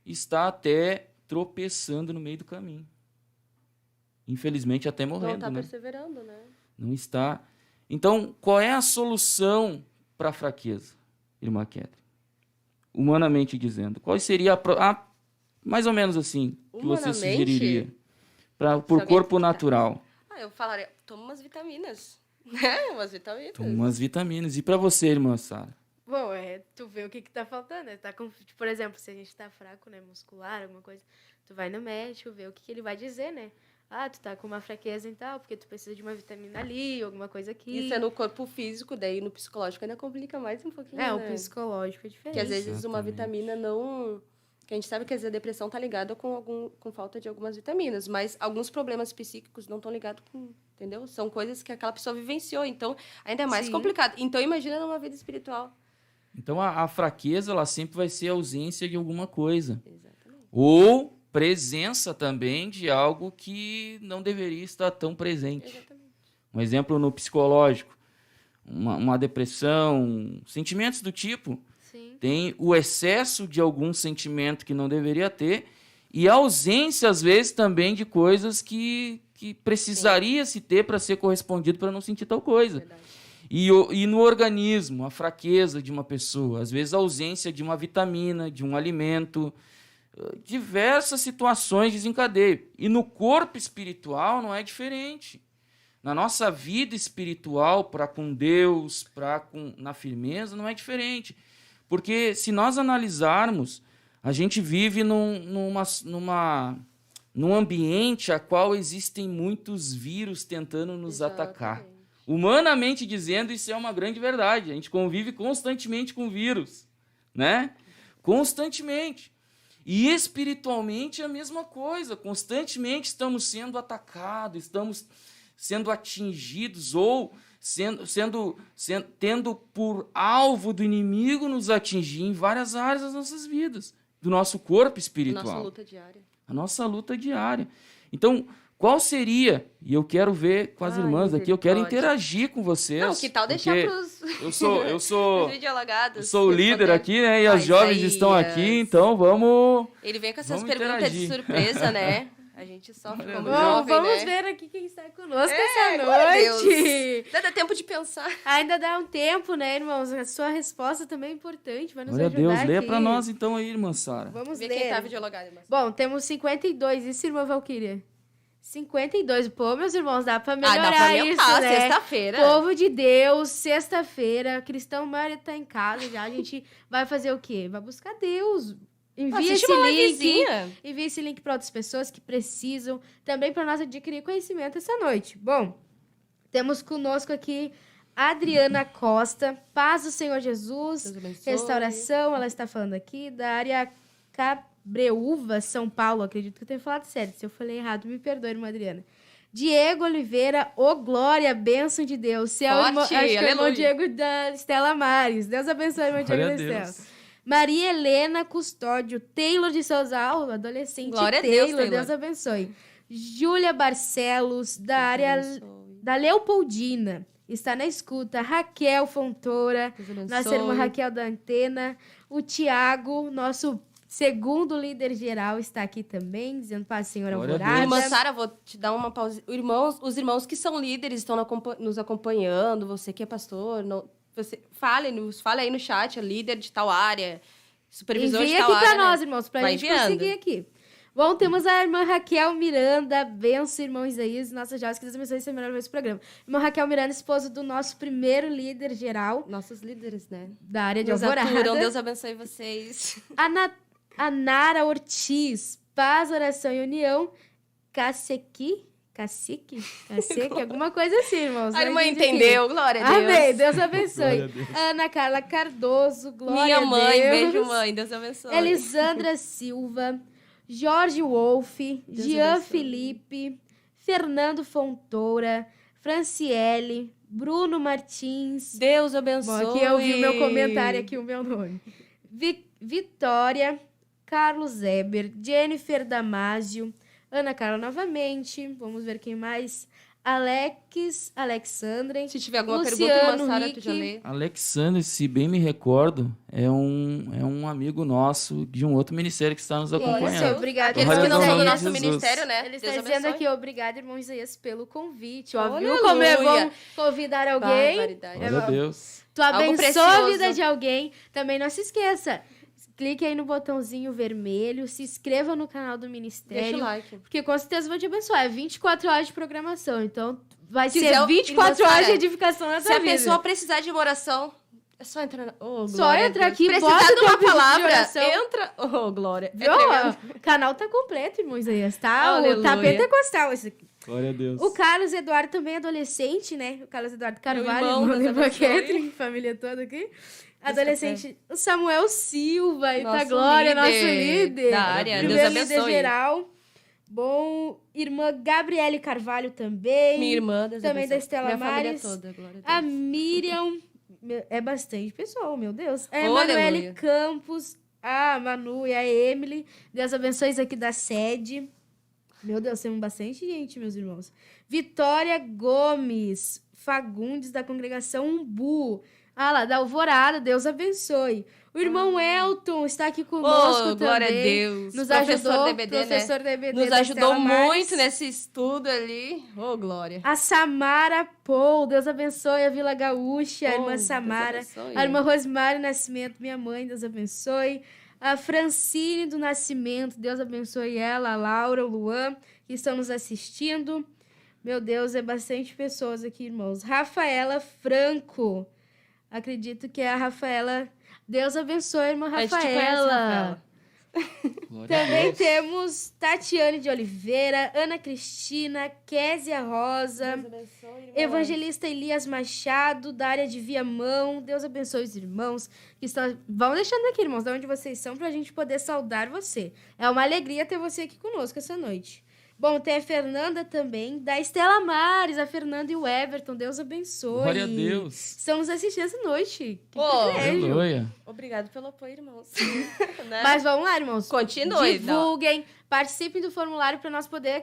está até tropeçando no meio do caminho. Infelizmente, até morrendo. Não está né? perseverando, né? Não está. Então, qual é a solução para a fraqueza, irmã Kathleen? Humanamente dizendo. Qual seria mais ou menos assim, que você sugeriria para por corpo natural? Eu falaria, toma umas vitaminas. Né? Umas vitaminas. Toma umas vitaminas. E para você, irmã Sara? Bom, tu vê o que tá faltando, né? Tá com, por exemplo, se a gente tá fraco, né, muscular, alguma coisa, tu vai no médico, vê o que ele vai dizer, né? Ah, tu tá com uma fraqueza e tal, porque tu precisa de uma vitamina ali, alguma coisa aqui. Isso é no corpo físico, daí no psicológico ainda complica mais um pouquinho, o né? psicológico é diferente. Porque às vezes uma Exatamente. vitamina não... Que a gente sabe que às vezes a depressão tá ligada com falta de algumas vitaminas, mas alguns problemas psíquicos não estão ligados com... Entendeu? São coisas que aquela pessoa vivenciou, então ainda é mais Sim. complicado. Então imagina numa vida espiritual. Então, a fraqueza ela sempre vai ser a ausência de alguma coisa. Exatamente. Ou presença também de algo que não deveria estar tão presente. Exatamente. Um exemplo no psicológico, uma depressão, sentimentos do tipo, Sim. tem o excesso de algum sentimento que não deveria ter e a ausência, às vezes, também de coisas que precisaria se ter para ser correspondido para não sentir tal coisa. Verdade. E no organismo, a fraqueza de uma pessoa, às vezes a ausência de uma vitamina, de um alimento, diversas situações desencadeiam. E no corpo espiritual não é diferente. Na nossa vida espiritual, para com Deus, na firmeza, não é diferente. Porque se nós analisarmos, a gente vive num ambiente a qual existem muitos vírus tentando nos atacar. Exatamente. Humanamente dizendo, isso é uma grande verdade. A gente convive constantemente com vírus, né? Constantemente. E espiritualmente é a mesma coisa. Constantemente estamos sendo atacados, estamos sendo atingidos ou tendo por alvo do inimigo nos atingir em várias áreas das nossas vidas, do nosso corpo espiritual. Nossa luta diária. A nossa luta diária. Então, qual seria? E eu quero ver com as irmãs aqui, eu quero misericórdia. interagir com vocês. Não, que tal deixar porque pros eu sou videolagados? o líder responder? aqui, né? E as jovens estão aqui, então vamos... Ele vem com essas Vamos perguntas de interagir. surpresa, né? A gente sofre como Deus. jovem, Vamos né? ver aqui quem está conosco glória a essa Deus. noite. Ainda dá tempo de pensar. Ainda dá um tempo, né, irmãos? A sua resposta também é importante, vai nos Glória a ajudar Deus, lê aqui. para nós então aí, irmã Sara. Vamos Vê ler. quem tá videologado, mas... Bom, temos 52. Isso, irmã Valquíria? 52. Pô, meus irmãos, dá pra melhorar dá pra aumentar, isso, né? sexta-feira. Povo de Deus, sexta-feira, cristão, a maioria tá em casa já. A gente vai fazer o quê? Vai buscar Deus. Envia Assiste esse uma link. livezinha. Envia esse link para outras pessoas que precisam. Também para nós adquirir conhecimento essa noite. Bom, temos conosco aqui Adriana Costa. Paz do Senhor Jesus. Deus abençoe. Restauração, ela está falando aqui. Da área Cabreúva, São Paulo. Acredito que eu tenha falado certo. Se eu falei errado, me perdoe, irmã Adriana. Diego Oliveira, ô glória, bênção de Deus. Se é o irmão, acho Forte, que é o irmão aleluia. Diego da Estela Mares. Deus abençoe, irmão Diego Glória da a Estela. Deus. Maria Helena Custódio, Taylor de Souza Alva, adolescente Glória a Deus, Taylor, Taylor. Deus abençoe. Júlia Barcelos, da área abençoe. da Leopoldina, está na escuta. Raquel Fontoura, Deus abençoe. nossa irmã Raquel da Antena. O Tiago, nosso segundo líder geral, está aqui também, dizendo para a senhora Glória a Alvorada. Deus. Irmã Sara, vou te dar uma pausa. Os irmãos que são líderes estão nos acompanhando. Você que é pastor, você fale aí no chat, é líder de tal área, supervisor Envia de tal aqui área. para nós, né? irmãos, para a Vai gente enviando. conseguir aqui. Bom, temos a irmã Raquel Miranda, benção, irmão Isaías, nossa jovens, que Deus abençoe esse melhor esse programa. Irmã Raquel Miranda, esposa do nosso primeiro líder geral Nossos líderes, né? da área de Nos Alvorada. aturam, Deus abençoe vocês. A Nara Ortiz, paz, oração e união. Cacique, alguma coisa assim, irmãos. A não irmã entendi aqui. entendeu, glória a Deus. Amém, Deus abençoe. Glória a Deus. Ana Carla Cardoso, glória Minha a mãe, Deus. beijo mãe, Deus abençoe. Elisandra Silva, Jorge Wolff, Deus Jean abençoe. Felipe, Fernando Fontoura, Franciele, Bruno Martins. Deus Bom, abençoe. aqui eu vi o meu comentário, aqui o meu nome. Vitória, Carlos Eber, Jennifer Damasio, Ana Carla novamente. Vamos ver quem mais. Alexandre. Se tiver alguma Luciano, pergunta, irmã Sara, tu Rick. já lê. Alexandre, se bem me recordo, é um amigo nosso de um outro ministério que está nos Isso, acompanhando. obrigado. Aqueles Glória que não ao são nome do de nosso Jesus. ministério, né? Ele Deus está dizendo abençoe. aqui, obrigado, irmão Isaías, pelo convite. Ó, Aleluia. viu como é bom convidar alguém? Barbaridade. Glória a Deus. Tu Algo abençoa a precioso. vida de alguém. Também não se esqueça. Clique aí no botãozinho vermelho, se inscreva no canal do Deixa ministério. o like. Porque com certeza vou te abençoar. É 24 horas de programação. Então vai Quiser ser o- 24 irmã horas de Sara, edificação na Se tua a vida. pessoa precisar de uma oração, é só entrar na... Oh, Só glória a entra Deus. aqui, Precisar bota de o teu uma pedido de palavra, oração. entra... Oh, glória. Viu? É tremendo. O canal tá completo, irmão Isaías. Tá, Aleluia. tá pentecostal esse aqui. Glória a Deus. O Carlos Eduardo também é adolescente, né? O Carlos Eduardo Carvalho, irmão, irmão da Deus irmã abençoe. Kathleen, família toda aqui. Adolescente, o Samuel Silva, Eita Nosso Glória, líder nosso líder. da área, Deus Primeiro líder abençoe. geral. Bom, irmã Gabriele Carvalho também. Minha irmã, Deus Também da abençoe. Estela Minha família Mares. toda, glória A a Deus. Miriam, é bastante pessoal, meu Deus. A Oh, Emanuele aleluia. Campos, a Manu e a Emily. Deus abençoe isso aqui da sede. Meu Deus, temos bastante gente, meus irmãos. Vitória Gomes Fagundes, da congregação Umbu. Ah lá, da Alvorada, Deus abençoe. O irmão Elton está aqui conosco também. Oh, glória a Deus. Nos Professor ajudou, DBD, né? professor DBD Nos da ajudou Estela Mares. muito nesse estudo ali. Oh, glória. A Samara Paul, Deus abençoe a Vila Gaúcha, a Oh, irmã Deus Samara. abençoe. A irmã Rosmário Nascimento, minha mãe, Deus abençoe. A Francine do Nascimento, Deus abençoe ela. A Laura, o Luan, que estão nos assistindo. Meu Deus, é bastante pessoas aqui, irmãos. Rafaela Franco. Acredito que é a Rafaela. Deus abençoe, irmã A gente te conhece, Rafaela. Rafaela. Glória a Também Deus. temos Tatiane de Oliveira, Ana Cristina, Késia Rosa. Deus abençoe, irmã. Evangelista Elias Machado, da área de Viamão. Deus abençoe os irmãos que estão... Vão deixando aqui, irmãos, de onde vocês são, para a gente poder saudar você. É uma alegria ter você aqui conosco essa noite. Bom, tem a Fernanda também, da Estela Mares, a Fernanda e o Everton. Deus abençoe. Glória a Deus. Estão nos assistindo essa noite. Que Oh, privilégio. Aleluia. Obrigado pelo apoio, irmãos. Né? Mas vamos lá, irmãos. Continue. Divulguem, participem do formulário para nós poder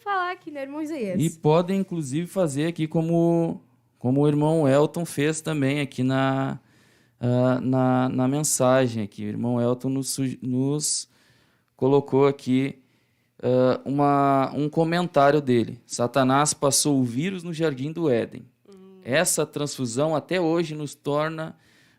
falar aqui, né, irmão Isaías? E podem, inclusive, fazer aqui como o irmão Elton fez também aqui na mensagem. Aqui. O irmão Elton nos colocou aqui um comentário dele. Satanás passou o vírus no jardim do Éden. Essa transfusão até hoje nos torna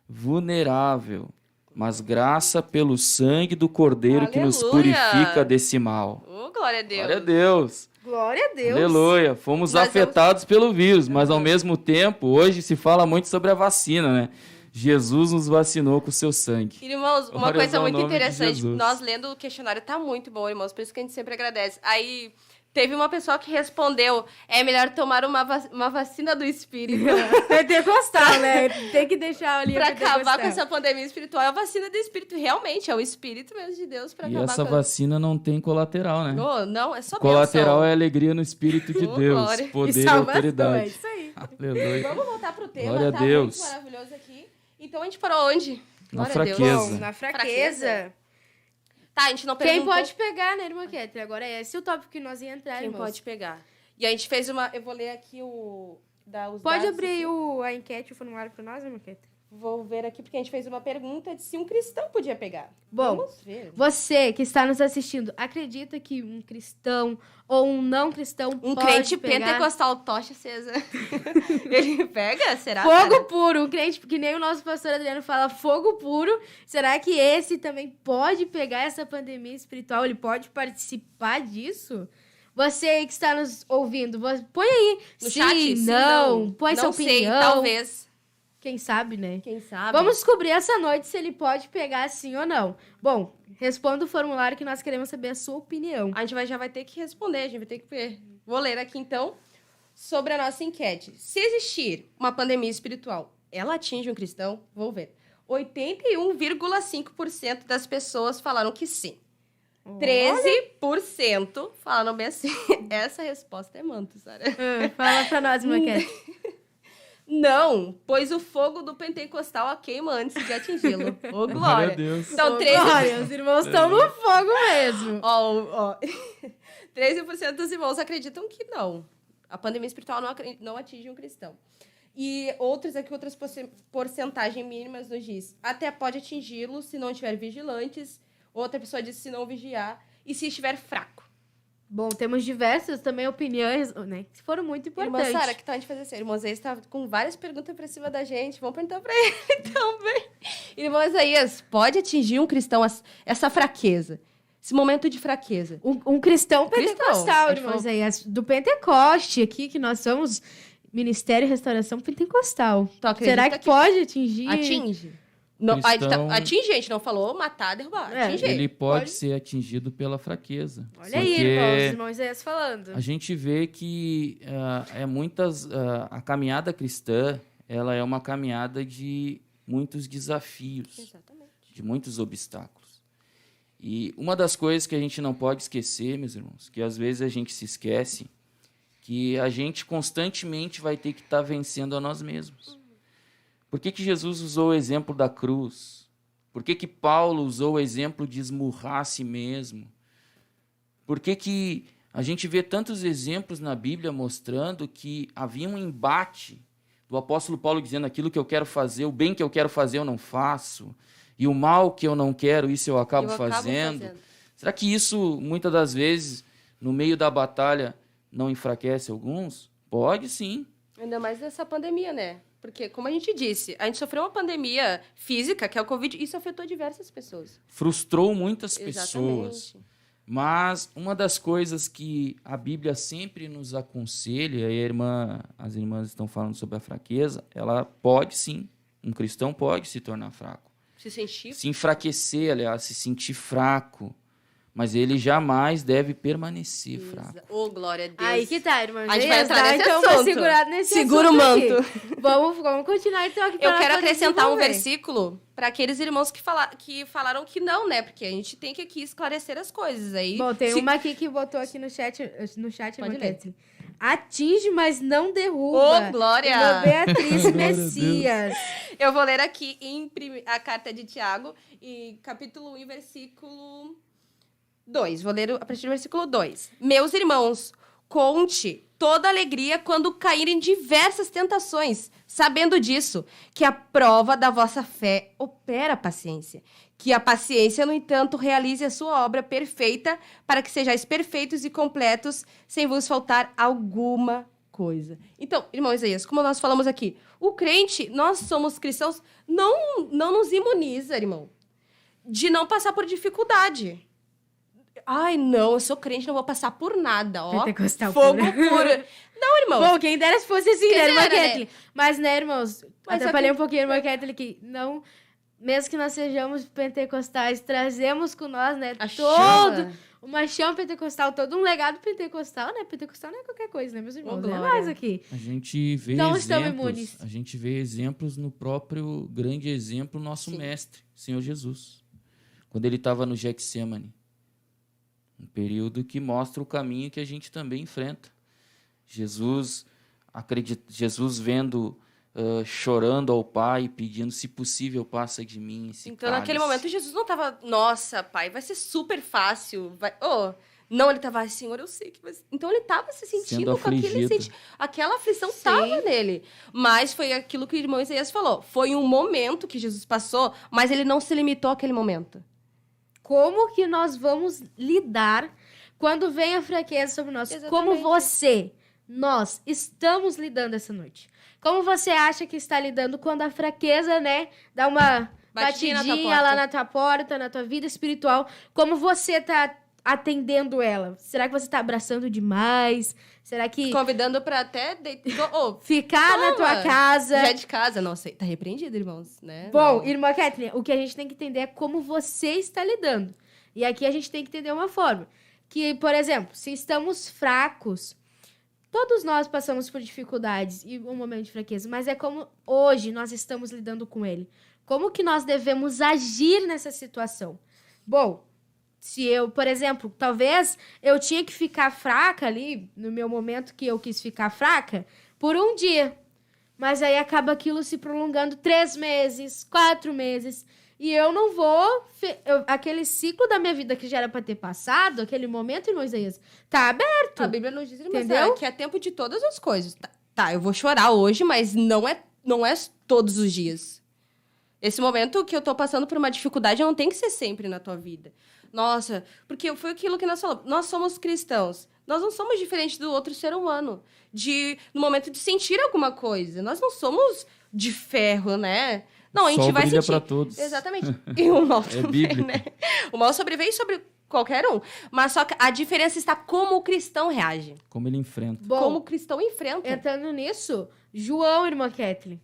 vulnerável, mas graça pelo sangue do Cordeiro que nos Aleluia. purifica desse mal. Oh, glória a Deus. Glória a Deus. Glória a Deus. Aleluia. Fomos Mas afetados pelo vírus, mas ao mesmo tempo, hoje se fala muito sobre a vacina, né? Jesus nos vacinou com o seu sangue. Irmãos, uma Glória coisa ao muito nome de interessante, Jesus. nós lendo o questionário tá muito bom, irmãos, por isso que a gente sempre agradece. Aí Teve uma pessoa que respondeu, é melhor tomar uma vacina do espírito. Pentecostal, né? Tem que deixar ali Pra a acabar com essa pandemia espiritual. É a vacina do espírito, realmente. É o espírito mesmo de Deus pra E acabar essa com... vacina não tem colateral, né? Oh, não, é só Colateral bênção. é alegria no Espírito de Oh, Deus, glória. poder E e salvação, autoridade. é isso aí. Aleluia. Vamos voltar pro tema, Glória a tá? Deus. Muito maravilhoso aqui. Então, a gente parou onde? Na Glória a Deus. fraqueza. Bom, na fraqueza. Tá, a gente não Quem perguntou... pode pegar, né, irmã Ketlin? Agora é esse o tópico que nós ia entrar, Quem irmãos. pode pegar. E a gente fez uma... Eu vou ler aqui os Pode dados abrir aqui. a enquete, o formulário pra nós, irmã Ketlin? Vou ver aqui, porque a gente fez uma pergunta de se um cristão podia pegar. Bom, Vamos ver. você que está nos assistindo, acredita que um cristão ou um não cristão Um pode crente pegar pentecostal, tocha acesa. Ele pega? Será? fogo cara? puro? Um crente, que nem o nosso pastor Adriano fala, fogo puro. Será que esse também pode pegar essa pandemia espiritual? Ele pode participar disso? Você aí que está nos ouvindo, põe aí No sim, chat? Sim, não, põe não sua sei, opinião. talvez. Quem sabe, né? Quem sabe? Vamos descobrir essa noite se ele pode pegar sim ou não. Bom, responda o formulário que nós queremos saber a sua opinião. A gente já vai ter que responder, a gente vai ter que ver. Vou ler aqui, então, sobre a nossa enquete. Se existir uma pandemia espiritual, ela atinge um cristão? Vou ver. 81,5% das pessoas falaram que sim. 13% falaram bem assim. Essa resposta é manto, Sara. Fala pra nós, Maquete. Não, pois o fogo do pentecostal a queima antes de atingi-lo. Ô, Glória a glória. Deus. Então, 13%... Glória, os irmãos estão no fogo mesmo. Ó, 13% dos irmãos acreditam que não. A pandemia espiritual não atinge um cristão. E outras porcentagens mínimas nos diz até pode atingi-lo se não estiver vigilantes. Outra pessoa diz se não vigiar e se estiver fraco. Bom, temos diversas também opiniões, né? Que foram muito importantes. Irmã Sara, que tal a gente fazer assim? Irmão Isaías está com várias perguntas pra cima da gente. Vamos perguntar pra ele também. Irmão Isaías, pode atingir um cristão essa fraqueza? Esse momento de fraqueza? Um cristão Cristão, pentecostal, a gente irmãos, falou. aí, do Pentecoste aqui, que nós somos Ministério e Restauração Pentecostal. Tu acredita Será que pode atingir? Atinge? Não, Cristão- atinge, a gente não falou matar, derrubar. É, Atinge. Ele pode Pode. ser atingido pela fraqueza. Olha aí, Porque irmãos Isaías falando. a gente vê que a caminhada cristã, ela é uma caminhada de muitos desafios, Exatamente. de muitos obstáculos. E uma das coisas que a gente não pode esquecer, meus irmãos, que às vezes a gente se esquece, que a gente constantemente vai ter que estar vencendo a nós mesmos. Por que Jesus usou o exemplo da cruz? Por que Paulo usou o exemplo de esmurrar a si mesmo? Por que a gente vê tantos exemplos na Bíblia mostrando que havia um embate do apóstolo Paulo dizendo aquilo que eu quero fazer, o bem que eu quero fazer eu não faço, e o mal que eu não quero, isso eu acabo fazendo. Será que isso, muitas das vezes, no meio da batalha, não enfraquece alguns? Pode sim. Ainda mais nessa pandemia, né? Porque, como a gente disse, a gente sofreu uma pandemia física, que é o Covid, e isso afetou diversas pessoas. Frustrou muitas pessoas. Exatamente. Mas uma das coisas que a Bíblia sempre nos aconselha, e as irmãs estão falando sobre a fraqueza, ela pode sim, um cristão pode se tornar fraco. Se sentir... Se enfraquecer, aliás, se sentir fraco. Mas ele jamais deve permanecer fraco. Ô, glória a Deus. Aí que tá, irmãos. A gente vai entrar nesse então assunto. uma segurada nesse Segura o assunto manto. aqui. Vamos continuar então aqui Eu pra quero poder acrescentar um desenvolver. versículo para aqueles irmãos que falaram que não, né? Porque a gente tem que aqui esclarecer as coisas. Aí, Bom, tem se- uma aqui que botou aqui no chat, Pode irmã ler. Ketlin. Atinge, mas não derruba. Ô, glória! Irmã Beatriz Glória a Deus. Messias. Eu vou ler aqui a carta de Tiago, e capítulo 1, versículo 2. Vou ler a partir do versículo 2. Meus irmãos, conte toda alegria quando caírem em diversas tentações, sabendo disso, que a prova da vossa fé opera a paciência. Que a paciência, no entanto, realize a sua obra perfeita, para que sejais perfeitos e completos, sem vos faltar alguma coisa. Então, irmão Isaías, como nós falamos aqui, o crente, nós somos cristãos, não nos imuniza, irmão, de não passar por dificuldade. Ai, não, eu sou crente, não vou passar por nada, ó. Pentecostal Fogo puro. puro. Não, irmão. Bom, quem dera se fosse assim, Quem né, irmã dera, né? Ketlin? Mas, né, irmãos, Mas atrapalhei só um pouquinho a irmã Ketlin aqui. Não, mesmo que nós sejamos pentecostais, trazemos com nós, né, A todo chama. uma chama pentecostal, todo um legado pentecostal, né? Pentecostal não é qualquer coisa, né, meus irmãos? Ô, Não é glória. mais aqui. A gente vê Não estamos exemplos, imunes. a gente vê exemplos no próprio grande exemplo, nosso Sim. mestre, Senhor Jesus. Quando ele estava no Getsêmani. Um período que mostra o caminho que a gente também enfrenta. Jesus vendo, chorando ao Pai, pedindo, se possível, passa de mim esse Então, naquele cálice. momento, Jesus não tava, nossa, pai, vai ser super fácil. Não, ele tava, Senhor, eu sei que vai ser. Então, ele tava se sentindo Sendo com aquele afligido. aquela aflição tava nele. Mas foi aquilo que o irmão Isaías falou. Foi um momento que Jesus passou, mas ele não se limitou àquele momento. Como que nós vamos lidar quando vem a fraqueza sobre nós? Como Exatamente. nós estamos lidando essa noite? Como você acha que está lidando quando a fraqueza, né, dá uma Batidinha na tua batidinha porta. lá na tua porta, na tua vida espiritual? Como você tá atendendo ela? Será que você tá abraçando demais? Será que Convidando pra até... ficar na tua Toma! casa... Já é de casa, não sei. Tá repreendido, irmãos, né? Bom, Não. irmã Kathleen, o que a gente tem que entender é como você está lidando. E aqui a gente tem que entender uma forma. Que, por exemplo, se estamos fracos, todos nós passamos por dificuldades e um momento de fraqueza, mas é como hoje nós estamos lidando com ele. Como que nós devemos agir nessa situação? Bom, se eu, por exemplo, talvez eu tinha que ficar fraca ali, no meu momento que eu quis ficar fraca, por um dia. Mas aí acaba aquilo se prolongando 3 meses, 4 meses. E eu não vou... aquele ciclo da minha vida que já era pra ter passado, aquele momento, irmão Isaías, tá aberto. A Bíblia nos diz, mas Entendeu? que é tempo de todas as coisas. Tá, eu vou chorar hoje, mas não é todos os dias. Esse momento que eu tô passando por uma dificuldade não tem que ser sempre na tua vida. Nossa, porque foi aquilo que nós falamos. Nós somos cristãos. Nós não somos diferentes do outro ser humano. No momento de sentir alguma coisa. Nós não somos de ferro, né? Não, a gente Sol vai brilha sentir. pra todos. Exatamente. E o mal também, bíblico. né? O mal sobreveio sobre qualquer um. Mas só que a diferença está como o cristão reage. Como ele enfrenta. Bom, Como o cristão enfrenta. entrando nisso, João, irmã Kathleen,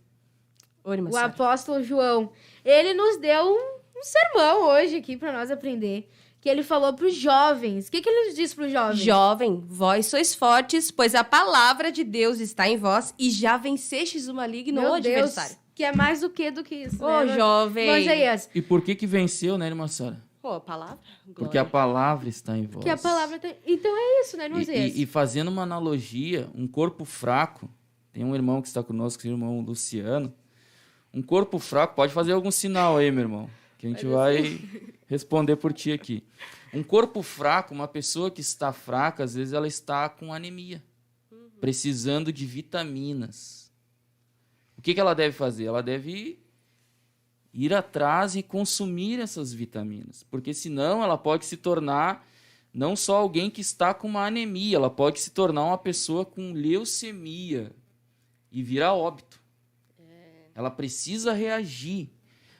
Ô, irmã o Sara. apóstolo João, ele nos deu um sermão hoje aqui pra nós aprender, que ele falou pros jovens. O que ele nos disse pros jovens? Jovem, vós sois fortes, pois a palavra de Deus está em vós e já vencestes o maligno ou Meu adversário. Deus, que é mais do que isso, Ô, né? jovem. Irmã Isaías, E por que venceu, né, irmã Sara? Pô, a palavra? Porque a palavra está em vós. que a palavra tem... Então é isso, né, irmão Isaías? E fazendo uma analogia, um corpo fraco, tem um irmão que está conosco, o irmão Luciano. Um corpo fraco, pode fazer algum sinal aí, meu irmão, que a gente vai responder por ti aqui. Um corpo fraco, uma pessoa que está fraca, às vezes ela está com anemia, precisando de vitaminas. O que ela deve fazer? Ela deve ir atrás e consumir essas vitaminas, porque senão ela pode se tornar não só alguém que está com uma anemia, ela pode se tornar uma pessoa com leucemia e vir a óbito. Ela precisa reagir.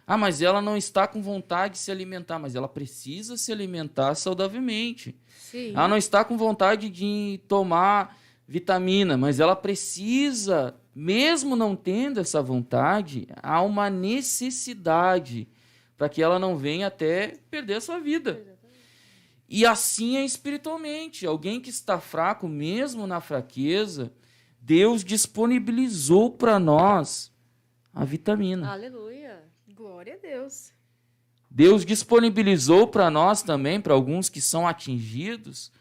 Ah, mas ela não está com vontade de se alimentar, mas ela precisa se alimentar saudavelmente. Sim. Ela não está com vontade de tomar vitamina, mas ela precisa, mesmo não tendo essa vontade, há uma necessidade para que ela não venha até perder a sua vida. E assim é espiritualmente. Alguém que está fraco, mesmo na fraqueza, Deus disponibilizou para nós a vitamina. Aleluia. Glória a Deus. Deus disponibilizou para nós também, para alguns que são atingidos,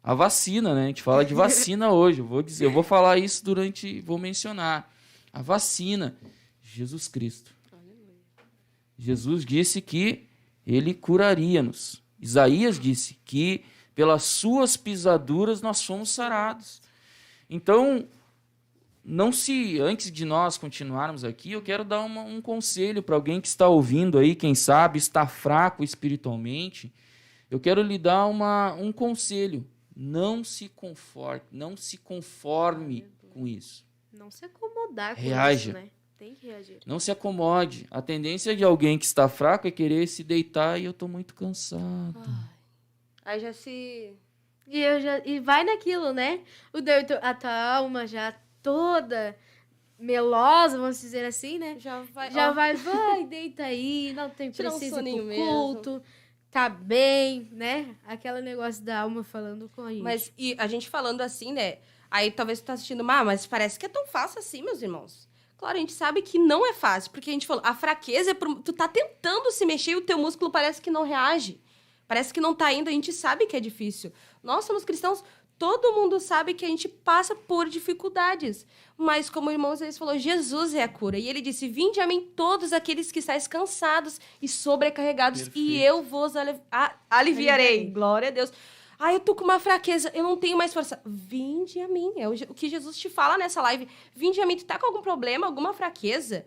a vacina, né? A gente fala de vacina hoje. Eu vou falar isso vou mencionar. A vacina, Jesus Cristo. Jesus disse que ele curaria-nos. Isaías disse que pelas suas pisaduras nós fomos sarados. Então, antes de nós continuarmos aqui, eu quero dar um conselho para alguém que está ouvindo aí, quem sabe está fraco espiritualmente. Eu quero lhe dar um conselho. Não se conforme com isso. Não se acomodar com Reaja. isso, né? Tem que reagir. Não se acomode. A tendência de alguém que está fraco é querer se deitar e eu estou muito cansado. Aí já se... E vai naquilo, né? A tua alma já toda melosa, vamos dizer assim, né? Já vai. Já ó, vai, deita aí, não tem Tira um precisa ir soninho pro mesmo. culto, tá bem, né? Aquele negócio da alma falando com a gente. Mas e a gente falando assim, né? Aí talvez tu tá assistindo, mas parece que é tão fácil assim, meus irmãos. Claro, a gente sabe que não é fácil, porque a gente falou, a fraqueza é tu tá tentando se mexer e o teu músculo parece que não reage. Parece que não tá indo, a gente sabe que é difícil. Nós somos cristãos, todo mundo sabe que a gente passa por dificuldades. Mas, como o irmão Zé falou, Jesus é a cura. E ele disse, vinde a mim todos aqueles que estáis cansados e sobrecarregados, Perfeito. e eu vos aliviarei. Glória a Deus. Ah, eu tô com uma fraqueza, eu não tenho mais força. Vinde a mim. É o que Jesus te fala nessa live. Vinde a mim. Tu tá com algum problema, alguma fraqueza?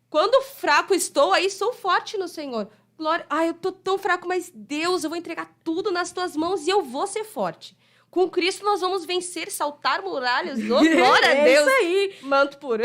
Quando fraco estou, aí sou forte no Senhor. Glória. Ah, eu tô tão fraco, mas Deus, eu vou entregar tudo nas tuas mãos e eu vou ser forte. Com Cristo nós vamos vencer, saltar muralhas. Oh, glória a Deus. É isso aí. Manto puro.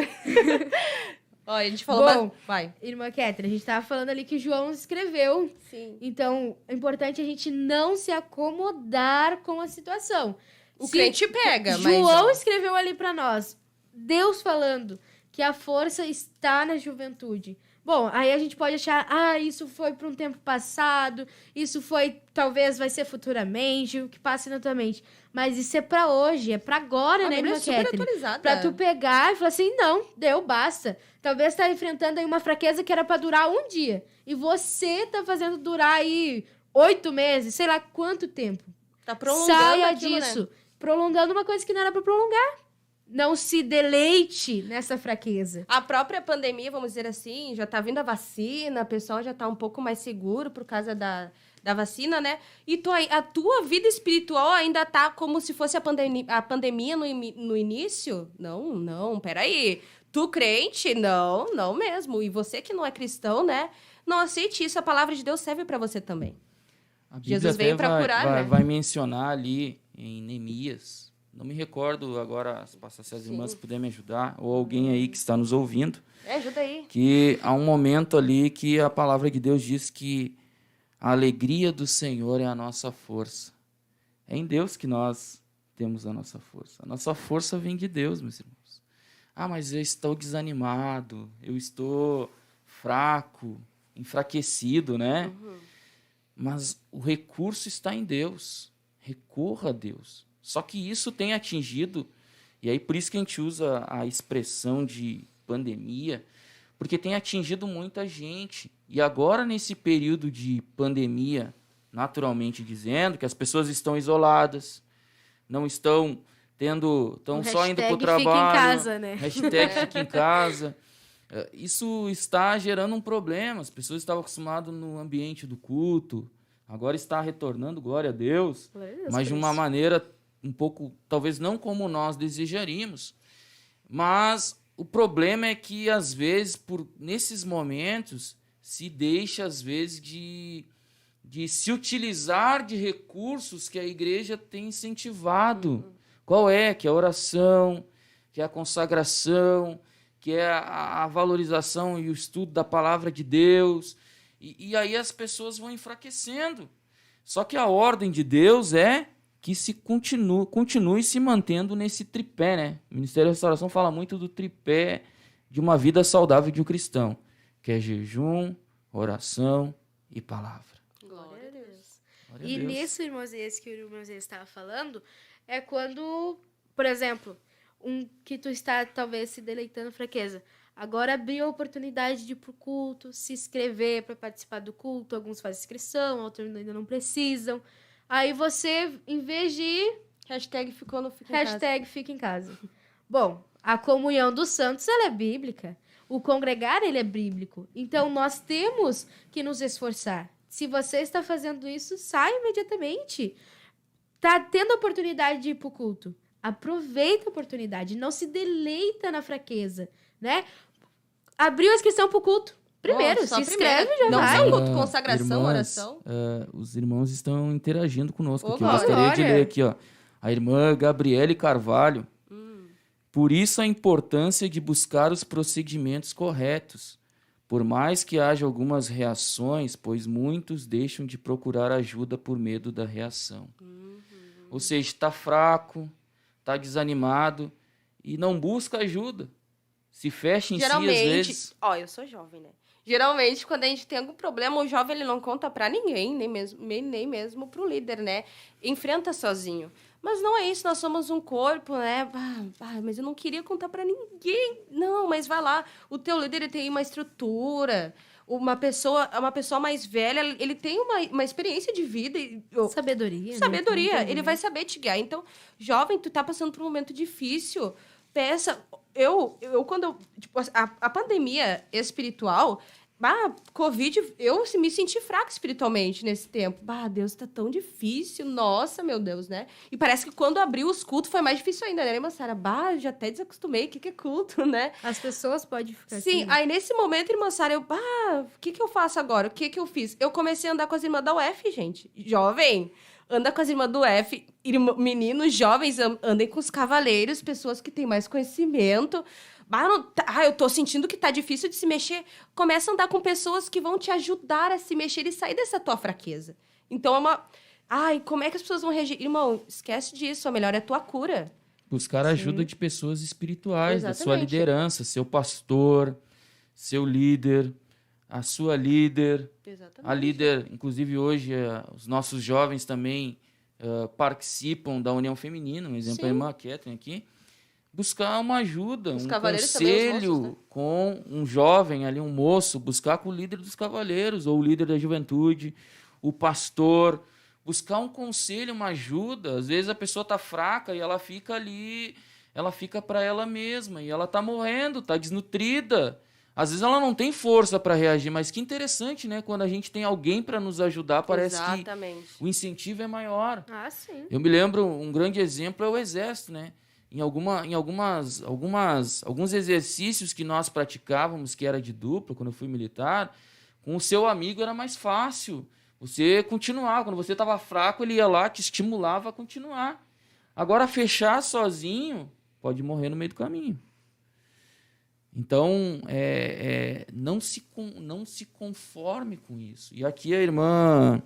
Ó, a gente falou... Bom, Vai. Irmã Kétria, a gente tava falando ali que João escreveu. Sim. Então, é importante a gente não se acomodar com a situação. O crente pega, mas... João ó, escreveu ali pra nós, Deus falando que a força está na juventude. Bom, aí a gente pode achar, isso foi para um tempo passado, isso foi, talvez vai ser futuramente, o que passa na tua mente. Mas isso é pra hoje, é pra agora, a né, Bíblia irmã é super Kétria? atualizada. Pra tu pegar e falar assim, não, deu, basta. Talvez tá enfrentando aí uma fraqueza que era pra durar um dia. E você tá fazendo durar aí 8 meses, sei lá quanto tempo. Tá prolongando Saia aquilo, disso. né? Prolongando uma coisa que não era pra prolongar. Não se deleite nessa fraqueza. A própria pandemia, vamos dizer assim, já tá vindo a vacina, o pessoal já tá um pouco mais seguro por causa da vacina, né? E a tua vida espiritual ainda tá como se fosse a pandemia no início? Não, peraí. Tu crente? Não mesmo. E você que não é cristão, né? Não aceite isso, a palavra de Deus serve para você também. A Bíblia Jesus veio até pra curar, né? vai mencionar ali em Neemias. Não me recordo agora, se as irmãs puderem me ajudar, ou alguém aí que está nos ouvindo, Ajuda aí. que há um momento ali que a palavra de Deus diz que a alegria do Senhor é a nossa força. É em Deus que nós temos a nossa força. A nossa força vem de Deus, meus irmãos. Mas eu estou desanimado, eu estou fraco, enfraquecido, né? Mas o recurso está em Deus. Recorra a Deus. Só que isso tem atingido, e aí por isso que a gente usa a expressão de pandemia, porque tem atingido muita gente. E agora, nesse período de pandemia, naturalmente dizendo, que as pessoas estão isoladas, não estão estão só indo para o trabalho. Fica em casa, né? Hashtag fica em casa. Isso está gerando um problema. As pessoas estavam acostumadas no ambiente do culto, agora está retornando, glória a Deus, mas de uma maneira um pouco, talvez não como nós desejaríamos. Mas o problema é que, às vezes, nesses momentos, se deixa, às vezes, de se utilizar de recursos que a igreja tem incentivado. Qual é? Que é a oração, que é a consagração, que é a valorização e o estudo da palavra de Deus. E aí as pessoas vão enfraquecendo. Só que a ordem de Deus é que se continue se mantendo nesse tripé, né? O Ministério da Restauração fala muito do tripé de uma vida saudável de um cristão, que é jejum, oração e palavra. Glória a Deus. Glória a E Deus. nisso, irmãos, esse que o irmão Zé estava falando, é quando, por exemplo, que tu está talvez se deleitando fraqueza. Agora abriu a oportunidade de ir pro culto, se inscrever para participar do culto. Alguns fazem inscrição, outros ainda não precisam. Aí você, em vez de ir, Hashtag ficou no fica em casa. hashtag fica em casa. Bom, a comunhão dos santos, ela é bíblica. O congregar, ele é bíblico. Então, nós temos que nos esforçar. Se você está fazendo isso, sai imediatamente. Tá tendo a oportunidade de ir pro culto. Aproveita a oportunidade. Não se deleita na fraqueza, né? Abriu a inscrição pro culto. Primeiro, Só se inscreve primeiro. já Não vai. só culto, consagração, Irmãs, oração. os irmãos estão interagindo conosco aqui. Eu Glória. gostaria de ler aqui, ó. A irmã Gabriele Carvalho. Por isso a importância de buscar os procedimentos corretos, por mais que haja algumas reações, pois muitos deixam de procurar ajuda por medo da reação. Ou seja, está fraco, está desanimado e não busca ajuda. se fecha em si às Geralmente, vezes. eu sou jovem, né? Geralmente, quando a gente tem algum problema, o jovem ele não conta pra ninguém, nem mesmo pro líder, né? Enfrenta sozinho. Mas não é isso, nós somos um corpo, né? Mas eu não queria contar pra ninguém. Não, mas vai lá, o teu líder ele tem uma estrutura, uma pessoa mais velha, ele tem uma experiência de vida. Sabedoria. né? Sabedoria, Muito ele vai saber te guiar. Então, jovem, tu tá passando por um momento difícil, peça... Quando tipo, a pandemia espiritual, Covid, eu me senti fraca espiritualmente nesse tempo. Deus, tá tão difícil. Nossa, meu Deus, né? E parece que quando abriu os cultos foi mais difícil ainda, né, irmã Sara? Já até desacostumei. O que é culto, né? As pessoas podem ficar Sim, assim. aí nesse momento, irmã Sara, o que eu faço agora? O que eu fiz? Eu comecei a andar com as irmãs da UF, gente. Jovem, anda com as irmãs do UF. Meninos jovens, andem com os cavaleiros, pessoas que têm mais conhecimento. Eu tô sentindo que tá difícil de se mexer. Começa a andar com pessoas que vão te ajudar a se mexer e sair dessa tua fraqueza. Então é uma... como é que as pessoas vão reagir? Irmão, esquece disso. A melhor é a tua cura. Buscar ajuda de pessoas espirituais, da sua Exatamente. liderança, seu pastor, seu líder, a sua líder. Exatamente. A líder, inclusive hoje, os nossos jovens também participam da União Feminina, um exemplo, Sim. a irmã Kathleen aqui. Buscar uma ajuda, Os um cavaleiros também, os conselho moços, né? com um jovem ali, um moço, buscar com o líder dos cavaleiros, ou o líder da juventude, o pastor, buscar um conselho, uma ajuda. Às vezes a pessoa está fraca e ela fica ali, ela fica para ela mesma, e ela está morrendo, está desnutrida. Às vezes ela não tem força para reagir, mas que interessante, né? Quando a gente tem alguém para nos ajudar, parece Exatamente. que o incentivo é maior. Sim. Eu me lembro, um grande exemplo é o Exército, né? Em alguns exercícios que nós praticávamos, que era de dupla, quando eu fui militar, com o seu amigo era mais fácil. Você continuava. Quando você estava fraco, ele ia lá, te estimulava a continuar. Agora, fechar sozinho, pode morrer no meio do caminho. Então, não se conforme com isso. E aqui a irmã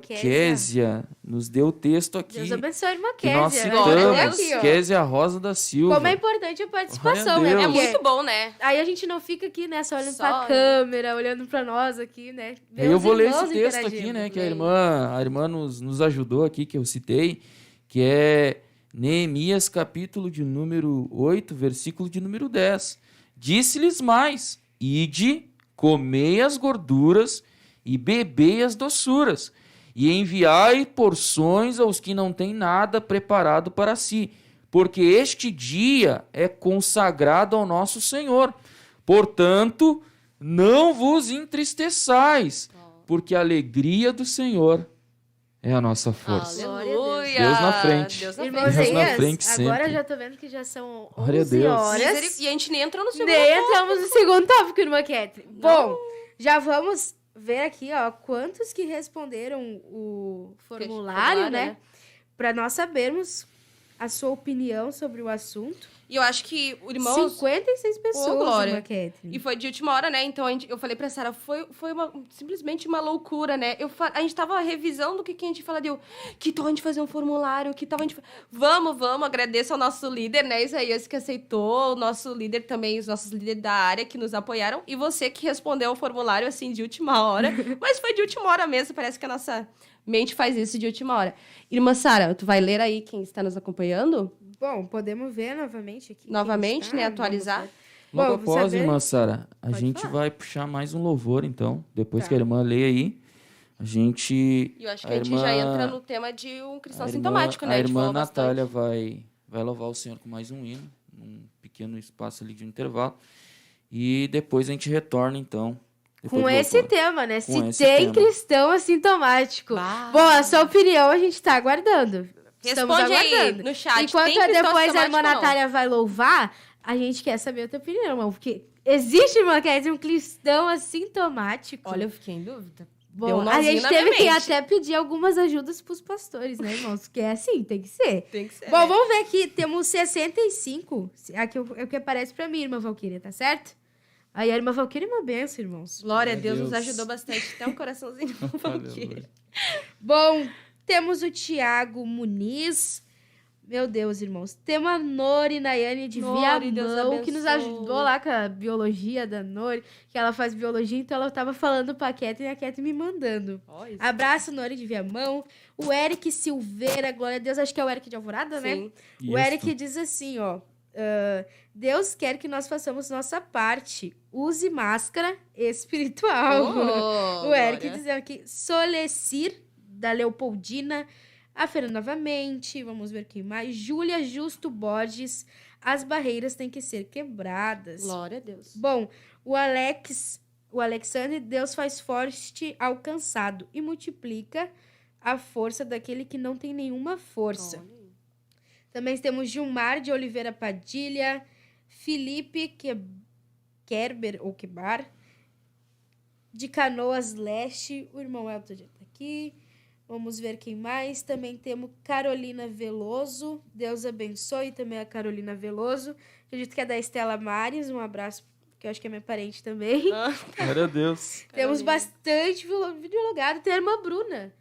Késia nos deu o texto aqui. Deus abençoe a irmã Que nós Késia. citamos, Aqui, ó. Késia Rosa da Silva. Como é importante a participação, Glória a né? Deus. É Porque muito bom, né? aí a gente não fica aqui, né, só olhando Só pra olha. câmera, olhando pra nós aqui, né? Aí eu vou ler esse Irmãos texto aqui, interagindo. né, que a irmã nos ajudou aqui, que eu citei, que é Neemias, capítulo de número 8, versículo de número 10. Disse-lhes mais: ide, comei as gorduras e bebei as doçuras, e enviai porções aos que não têm nada preparado para si, porque este dia é consagrado ao nosso Senhor. Portanto, não vos entristeçais, porque a alegria do Senhor é a nossa força. Aleluia. Deus na frente. Deus na Irmãos, frente. Deus na Elias, frente agora sempre. já tô vendo que já são Glória a 11 Deus. horas. E a gente nem entrou no segundo Nem ponto. entramos no segundo tópico, irmã Kathleen. Bom, já vamos ver aqui, ó, quantos que responderam o formulário, né? Pra nós sabermos a sua opinião sobre o assunto. E eu acho que o irmão... 56 pessoas, Glória. irmã Kathleen. E foi de última hora, né? Então eu falei pra Sara, foi simplesmente uma loucura, né? A gente tava revisando o que a gente fala, que tal a gente fazer um formulário, que tal a gente... Vamos, agradeço ao nosso líder, né, Isaías, que aceitou, o nosso líder também, os nossos líderes da área que nos apoiaram, e você que respondeu o formulário, assim, de última hora. Mas foi de última hora mesmo, parece que a nossa mente faz isso de última hora. Irmã Sara, tu vai ler aí quem está nos acompanhando? Bom, podemos ver novamente aqui. Novamente, quem está, né? Atualizar. vamos ver. Logo Bom, após, saber- irmã Sara, a Pode gente falar. vai puxar mais um louvor, então. Depois Tá. que a irmã lê aí, a gente... E eu acho que a gente já entra no tema de um cristão sintomático, né? A gente irmã falou Natália bastante. vai louvar o Senhor com mais um hino, num pequeno espaço ali de um intervalo. E depois a gente retorna, então. depois Com do esse louvor. tema, né? Com Se esse tem tema. cristão assintomático. Bah. Bom, a sua opinião a gente tá aguardando. Estamos Responde aí aguardando. no chat. Enquanto tem cristão depois a irmã sintomático ou não? Natália vai louvar, a gente quer saber a tua opinião, irmão. Porque existe, irmã, quer dizer, um cristão assintomático. Olha, eu fiquei em dúvida. Bom, deu um a nozinho gente na teve minha que mente. até pedir algumas ajudas pros pastores, né, irmãos? Porque é assim, tem que ser. Tem que ser. Bom, né? vamos ver aqui. Temos 65. Aqui é o que aparece pra mim, irmã Valquíria, tá certo? Aí a irmã Valquíria é uma benção, irmãos. Glória a Meu Deus, nos Deus. ajudou bastante. Até um coraçãozinho. Aleluia. Bom, temos o Tiago Muniz. Meu Deus, irmãos. Temos a Nori Nayane de Nori, Deus Viamão, que nos abençoe. ajudou lá com a biologia da Nori, que ela faz biologia, então ela tava falando pra Kathleen e a Kathleen me mandando. Ó, isso. Abraço, Nori de Viamão. O Eric Silveira, glória a Deus, acho que é o Eric de Alvorada, né? Sim. O Isso. Eric diz assim, ó. Deus quer que nós façamos nossa parte. Use máscara espiritual. Oh, O Eric glória. dizendo aqui, Solecir, da Leopoldina, a Fernanda novamente, vamos ver quem mais. Júlia Justo Borges, as barreiras têm que ser quebradas. Glória a Deus. Bom, o Alexandre, Deus faz forte ao cansado e multiplica a força daquele que não tem nenhuma força. Olha aí. Também temos Gilmar de Oliveira Padilha, Felipe Kerber, ou Kebar, de Canoas Leste, o irmão Elton já tá aqui. Vamos ver quem mais. Também temos Carolina Veloso, Deus abençoe também a Carolina Veloso. Acredito que é da Estela Mares, um abraço, que eu acho que é minha parente também. Glória a Deus. Temos Carolina. bastante videologado. Tem a irmã Bruna.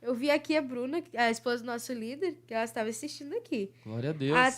Eu vi aqui a Bruna, a esposa do nosso líder, que ela estava assistindo aqui. Glória a Deus. A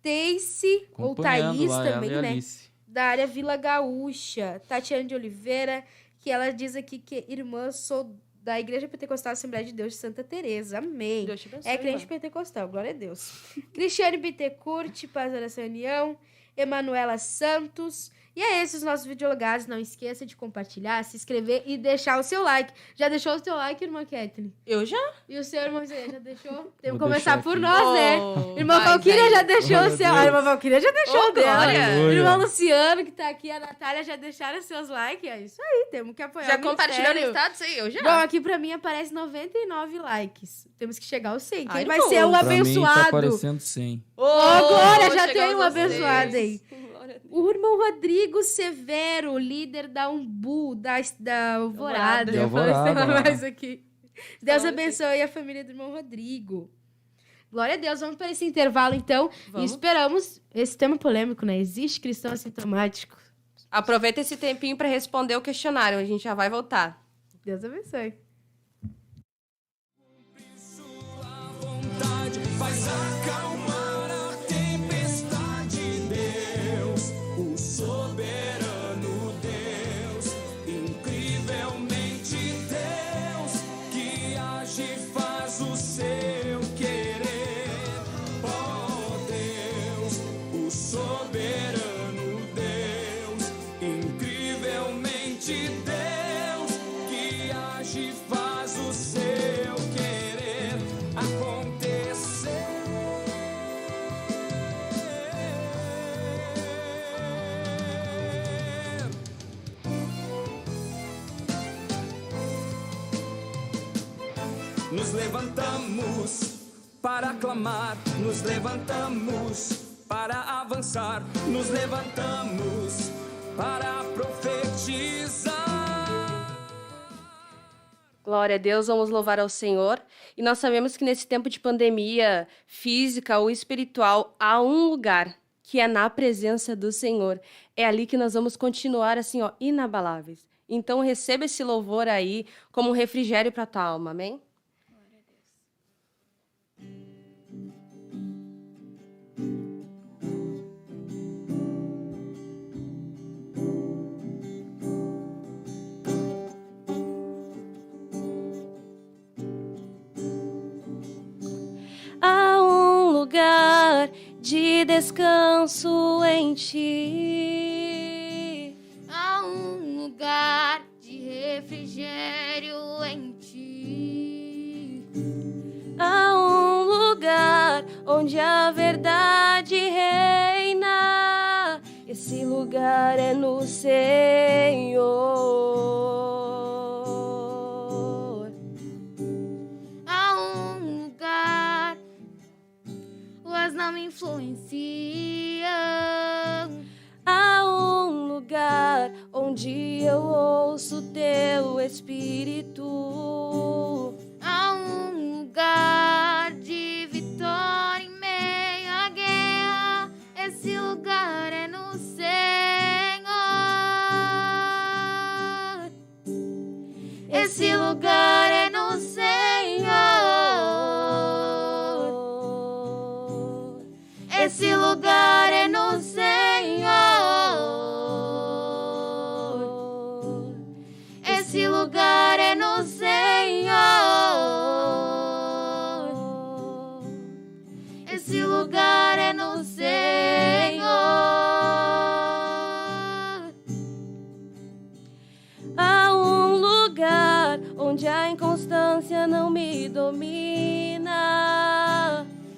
Thaís, ou Acompanhando Thaís lá, também, ela e a né? Alice. Da área Vila Gaúcha. Tatiane de Oliveira, que ela diz aqui que irmã, sou da Igreja Pentecostal Assembleia de Deus de Santa Teresa. Amém. Deus te abençoe, É crente irmã. pentecostal, glória a Deus. Cristiane Bittencourt, Paz da Oração e União. Emanuela Santos. E é esses os nossos videologados. Não esqueça de compartilhar, se inscrever e deixar o seu like. Já deixou o seu like, irmã Kathleen? Eu já? E o seu irmão Zé, já deixou? Temos que Vou começar deixar por aqui. nós, né? Oh, Irmã vai, Valquíria vai. já deixou Glória o a seu. Deus. A irmã Valquíria já deixou Ô, o dela. glória. Aleluia. Irmão Luciano, que tá aqui, a Natália já deixaram seus likes. É isso aí, temos que apoiar Já o compartilhou no ministério. status aí? Eu já. Bom, aqui pra mim aparece 99 likes. Temos que chegar aos 100. Quem Ai, vai não. ser o Pra mim tá abençoado? aparecendo 100. Ô, Glória, já chegamos tem um a abençoado vocês. aí. Glória a Deus. O irmão Rodrigo Severo, líder da Umbu, da Alvorada. De Eu falei Alvorada, lá. mais aqui. Deus Glória a abençoe a família do irmão Rodrigo. Glória a Deus. Vamos para esse intervalo, então. Vamos. E esperamos... Esse tema polêmico, né? Existe cristão assintomático? Aproveita esse tempinho pra responder o questionário. A gente já vai voltar. Deus abençoe. Sua vontade faz acalmar a tempestade. Deus, o soberano Deus, incrivelmente Deus, que age e faz o seu querer. Oh Deus, o soberano Deus, incrivelmente Deus, que age e faz o seu querer acontecer. Nos levantamos para clamar, nos levantamos para avançar, nos levantamos para profetizar. Glória a Deus, vamos louvar ao Senhor. E nós sabemos que nesse tempo de pandemia física ou espiritual, há um lugar que é na presença do Senhor. É ali que nós vamos continuar assim, ó, inabaláveis. Então receba esse louvor aí como um refrigério para a tua alma, amém? Há um lugar de descanso em ti. Há um lugar de refrigério em ti. Há um lugar onde a verdade reina. Esse lugar é no Senhor. Há um lugar, luas não me influenciam. Há um lugar onde eu ouço teu espírito. Há um lugar de vitória em meio à guerra. Esse lugar é no Senhor. Esse lugar é no Senhor. me domina.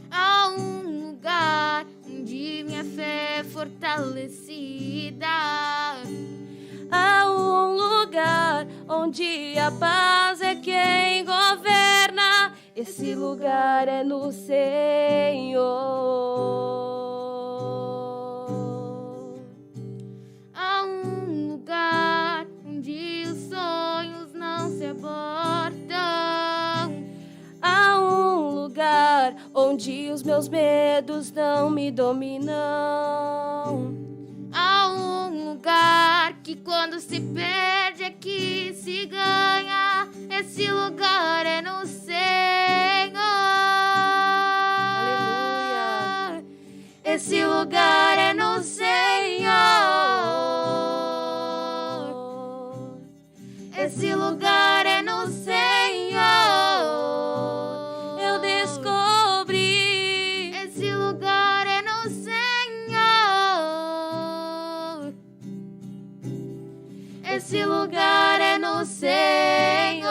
Há um lugar onde minha fé é fortalecida. Há um lugar onde a paz é quem governa. Esse lugar é no Senhor. Há um lugar onde os sonhos não se abortam. Há um lugar onde os meus medos não me dominam. Há um lugar que quando se perde é que se ganha. Esse lugar é no Senhor. Aleluia. Esse lugar é no Senhor. Esse lugar é no Senhor. Eu descobri. Esse lugar é no Senhor. Esse lugar é no Senhor.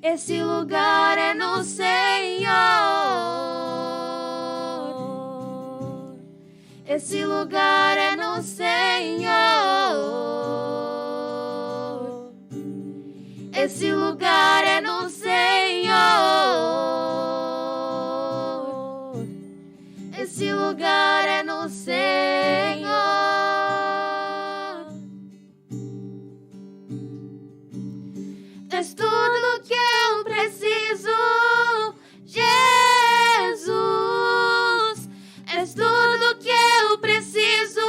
Esse lugar é no Senhor. Esse lugar é no Senhor. Esse lugar é no Senhor. Esse lugar é no Senhor. És tudo que eu preciso, Jesus. És tudo que eu preciso,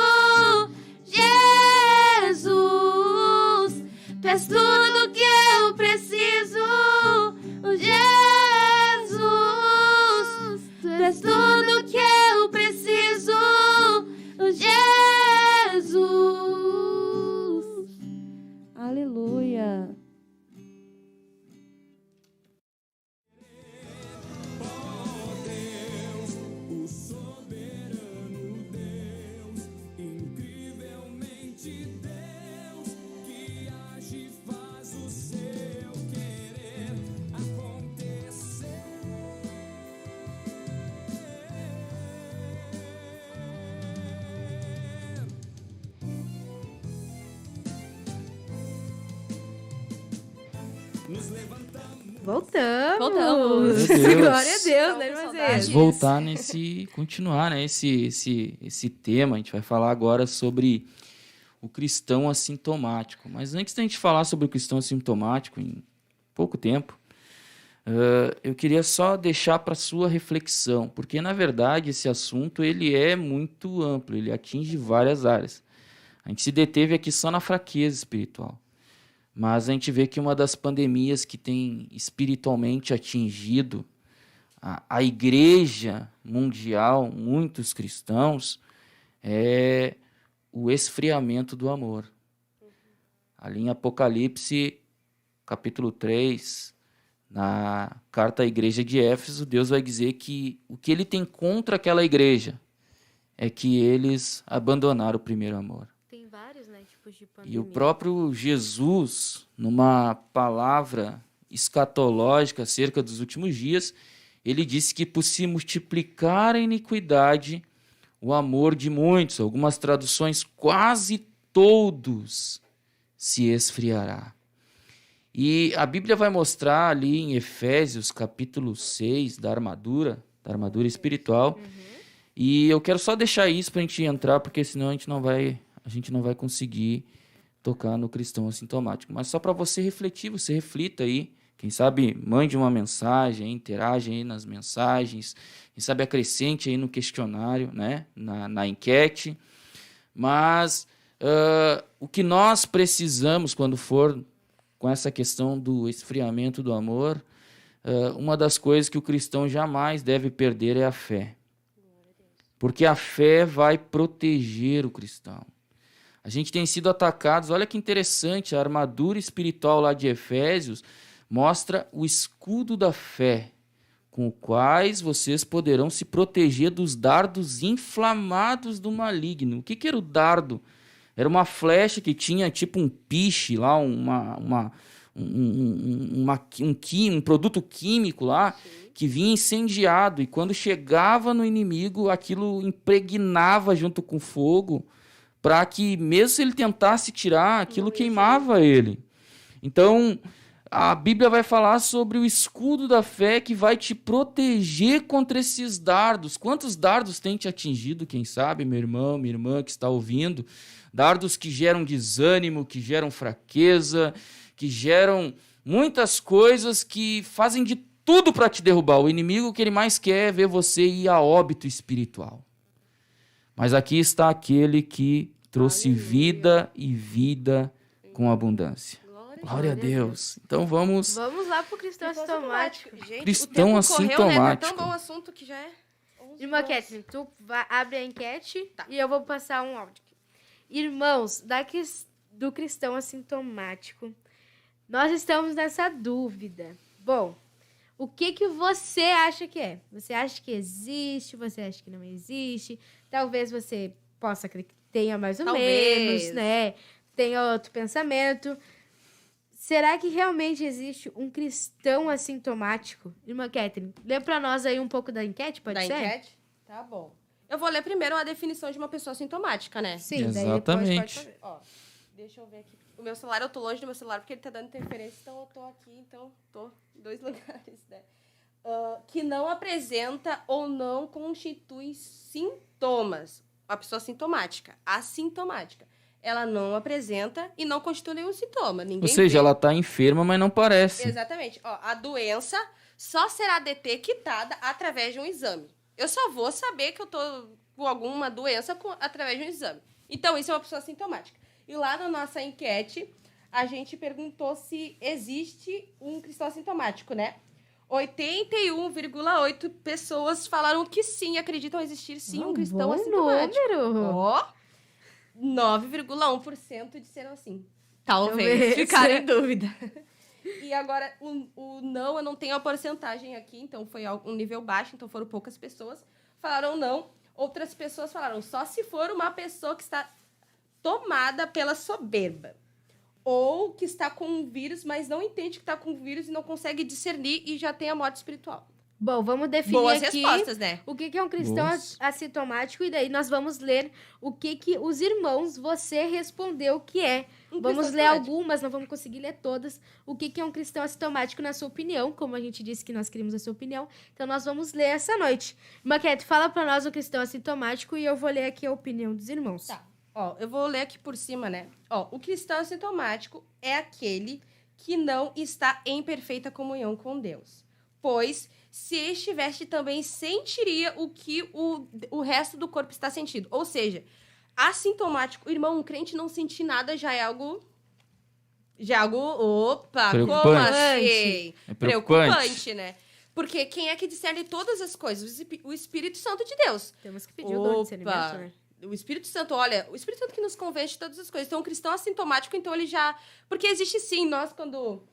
Jesus. És tudo que eu preciso, Jesus. És tudo que eu preciso, Jesus. Aleluia. O soberano Deus, incrivelmente Deus, que age e faz o seu querer acontecer. Nos levantamos. Voltamos. Voltamos. Meu Deus. Glória a Deus, né, Estamos com irmãzinha? Vamos voltar continuar, né, esse tema. A gente vai falar agora sobre o cristão assintomático. Mas antes da gente falar sobre o cristão assintomático, em pouco tempo, eu queria só deixar para sua reflexão, porque na verdade esse assunto ele é muito amplo, ele atinge várias áreas. A gente se deteve aqui só na fraqueza espiritual. Mas a gente vê que uma das pandemias que tem espiritualmente atingido a igreja mundial, muitos cristãos, é o esfriamento do amor. Ali em Apocalipse, capítulo 3, na carta à igreja de Éfeso, Deus vai dizer que o que ele tem contra aquela igreja é que eles abandonaram o primeiro amor. Tem vários, né, tipos de pandemia. E o próprio Jesus, numa palavra escatológica acerca dos últimos dias, ele disse que por se multiplicar a iniquidade, o amor de muitos, algumas traduções, quase todos, se esfriará. E a Bíblia vai mostrar ali em Efésios, capítulo 6, da armadura espiritual. E eu quero só deixar isso para a gente entrar, porque senão a gente não vai conseguir tocar no cristão assintomático. Mas só para você refletir, você reflita aí. Quem sabe mande uma mensagem, interage aí nas mensagens. Quem sabe acrescente aí no questionário, né? na enquete. Mas o que nós precisamos quando for com essa questão do esfriamento do amor, uma das coisas que o cristão jamais deve perder é a fé. Porque a fé vai proteger o cristão. A gente tem sido atacados, olha que interessante, a armadura espiritual lá de Efésios mostra o escudo da fé, com o quais vocês poderão se proteger dos dardos inflamados do maligno. O que era o dardo? Era uma flecha que tinha tipo um piche lá, um produto químico lá que vinha incendiado, e quando chegava no inimigo, aquilo impregnava junto com o fogo, para que, mesmo se ele tentasse tirar, aquilo queimava ele. Então, a Bíblia vai falar sobre o escudo da fé que vai te proteger contra esses dardos. Quantos dardos tem te atingido, quem sabe, meu irmão, minha irmã que está ouvindo? Dardos que geram desânimo, que geram fraqueza, que geram muitas coisas que fazem de tudo para te derrubar. O inimigo, o que ele mais quer é ver você ir a óbito espiritual. Mas aqui está aquele que trouxe vida e vida com abundância. Glória a Deus. Então vamos... Vamos lá pro cristão assintomático. Gente, Cristão o tempo correu, né? Tá assintomático. tão bom o assunto que já é 11 Irmã horas. Kathleen, tu abre a enquete e eu vou passar um áudio aqui. Irmãos, do cristão assintomático, nós estamos nessa dúvida. Bom, o que você acha que é? Você acha que existe? Você acha que não existe? Talvez você possa crer que tenha mais ou Talvez. menos, né? Tenha outro pensamento. Será que realmente existe um cristão assintomático? Irmã Kathleen, lê pra nós aí um pouco da enquete, pode Da ser? enquete? Tá bom. Eu vou ler primeiro a definição de uma pessoa sintomática, né? Sim, Exatamente. daí depois pode fazer. Ó, deixa eu ver aqui. O meu celular, eu tô longe do meu celular porque ele tá dando interferência, então eu tô aqui, então tô em 2 lugares, né? Que não apresenta ou não constitui sintomas. A pessoa sintomática, assintomática. Ela não apresenta e não constitui nenhum sintoma. Ninguém Ou seja, vê. ela está enferma, mas não parece. Exatamente. Ó, a doença só será detectada através de um exame. Eu só vou saber que eu tô com alguma doença através de um exame. Então, isso é uma pessoa sintomática. E lá na nossa enquete, a gente perguntou se existe um cristão assintomático, né? 81,8% pessoas falaram que sim, acreditam existir sim um cristão bom assintomático. número. Ó, 9,1% disseram sim. Talvez Talvez. ficaram em dúvida. E agora, o não, eu não tenho a porcentagem aqui, então foi um nível baixo, então foram poucas pessoas. Falaram não. Outras pessoas falaram só se for uma pessoa que está tomada pela soberba. Ou que está com um vírus, mas não entende que está com o vírus e não consegue discernir e já tem a morte espiritual. Bom, vamos definir Boas aqui respostas, né? o que é um cristão Boas. assintomático e daí nós vamos ler o que os irmãos, você respondeu que é. Um Vamos cristão ler assintomático. algumas, não vamos conseguir ler todas. O que é um cristão assintomático na sua opinião, como a gente disse que nós queríamos a sua opinião. Então nós vamos ler essa noite. Maquete, fala pra nós o cristão assintomático e eu vou ler aqui a opinião dos irmãos. Tá. Ó, eu vou ler aqui por cima, né? Ó, o cristão assintomático é aquele que não está em perfeita comunhão com Deus. Pois, se estivesse também sentiria o que o resto do corpo está sentindo. Ou seja, assintomático, irmão, um crente não sentir nada já é algo... Opa, Preocupante. como assim? É preocupante. Preocupante, né? Porque quem é que discerne todas as coisas? O Espírito Santo de Deus. Temos que pedir o dom de discernimento, né? O Espírito Santo, olha, o Espírito Santo que nos convence de todas as coisas. Então, um cristão assintomático, então ele já... Porque existe sim, nós quando...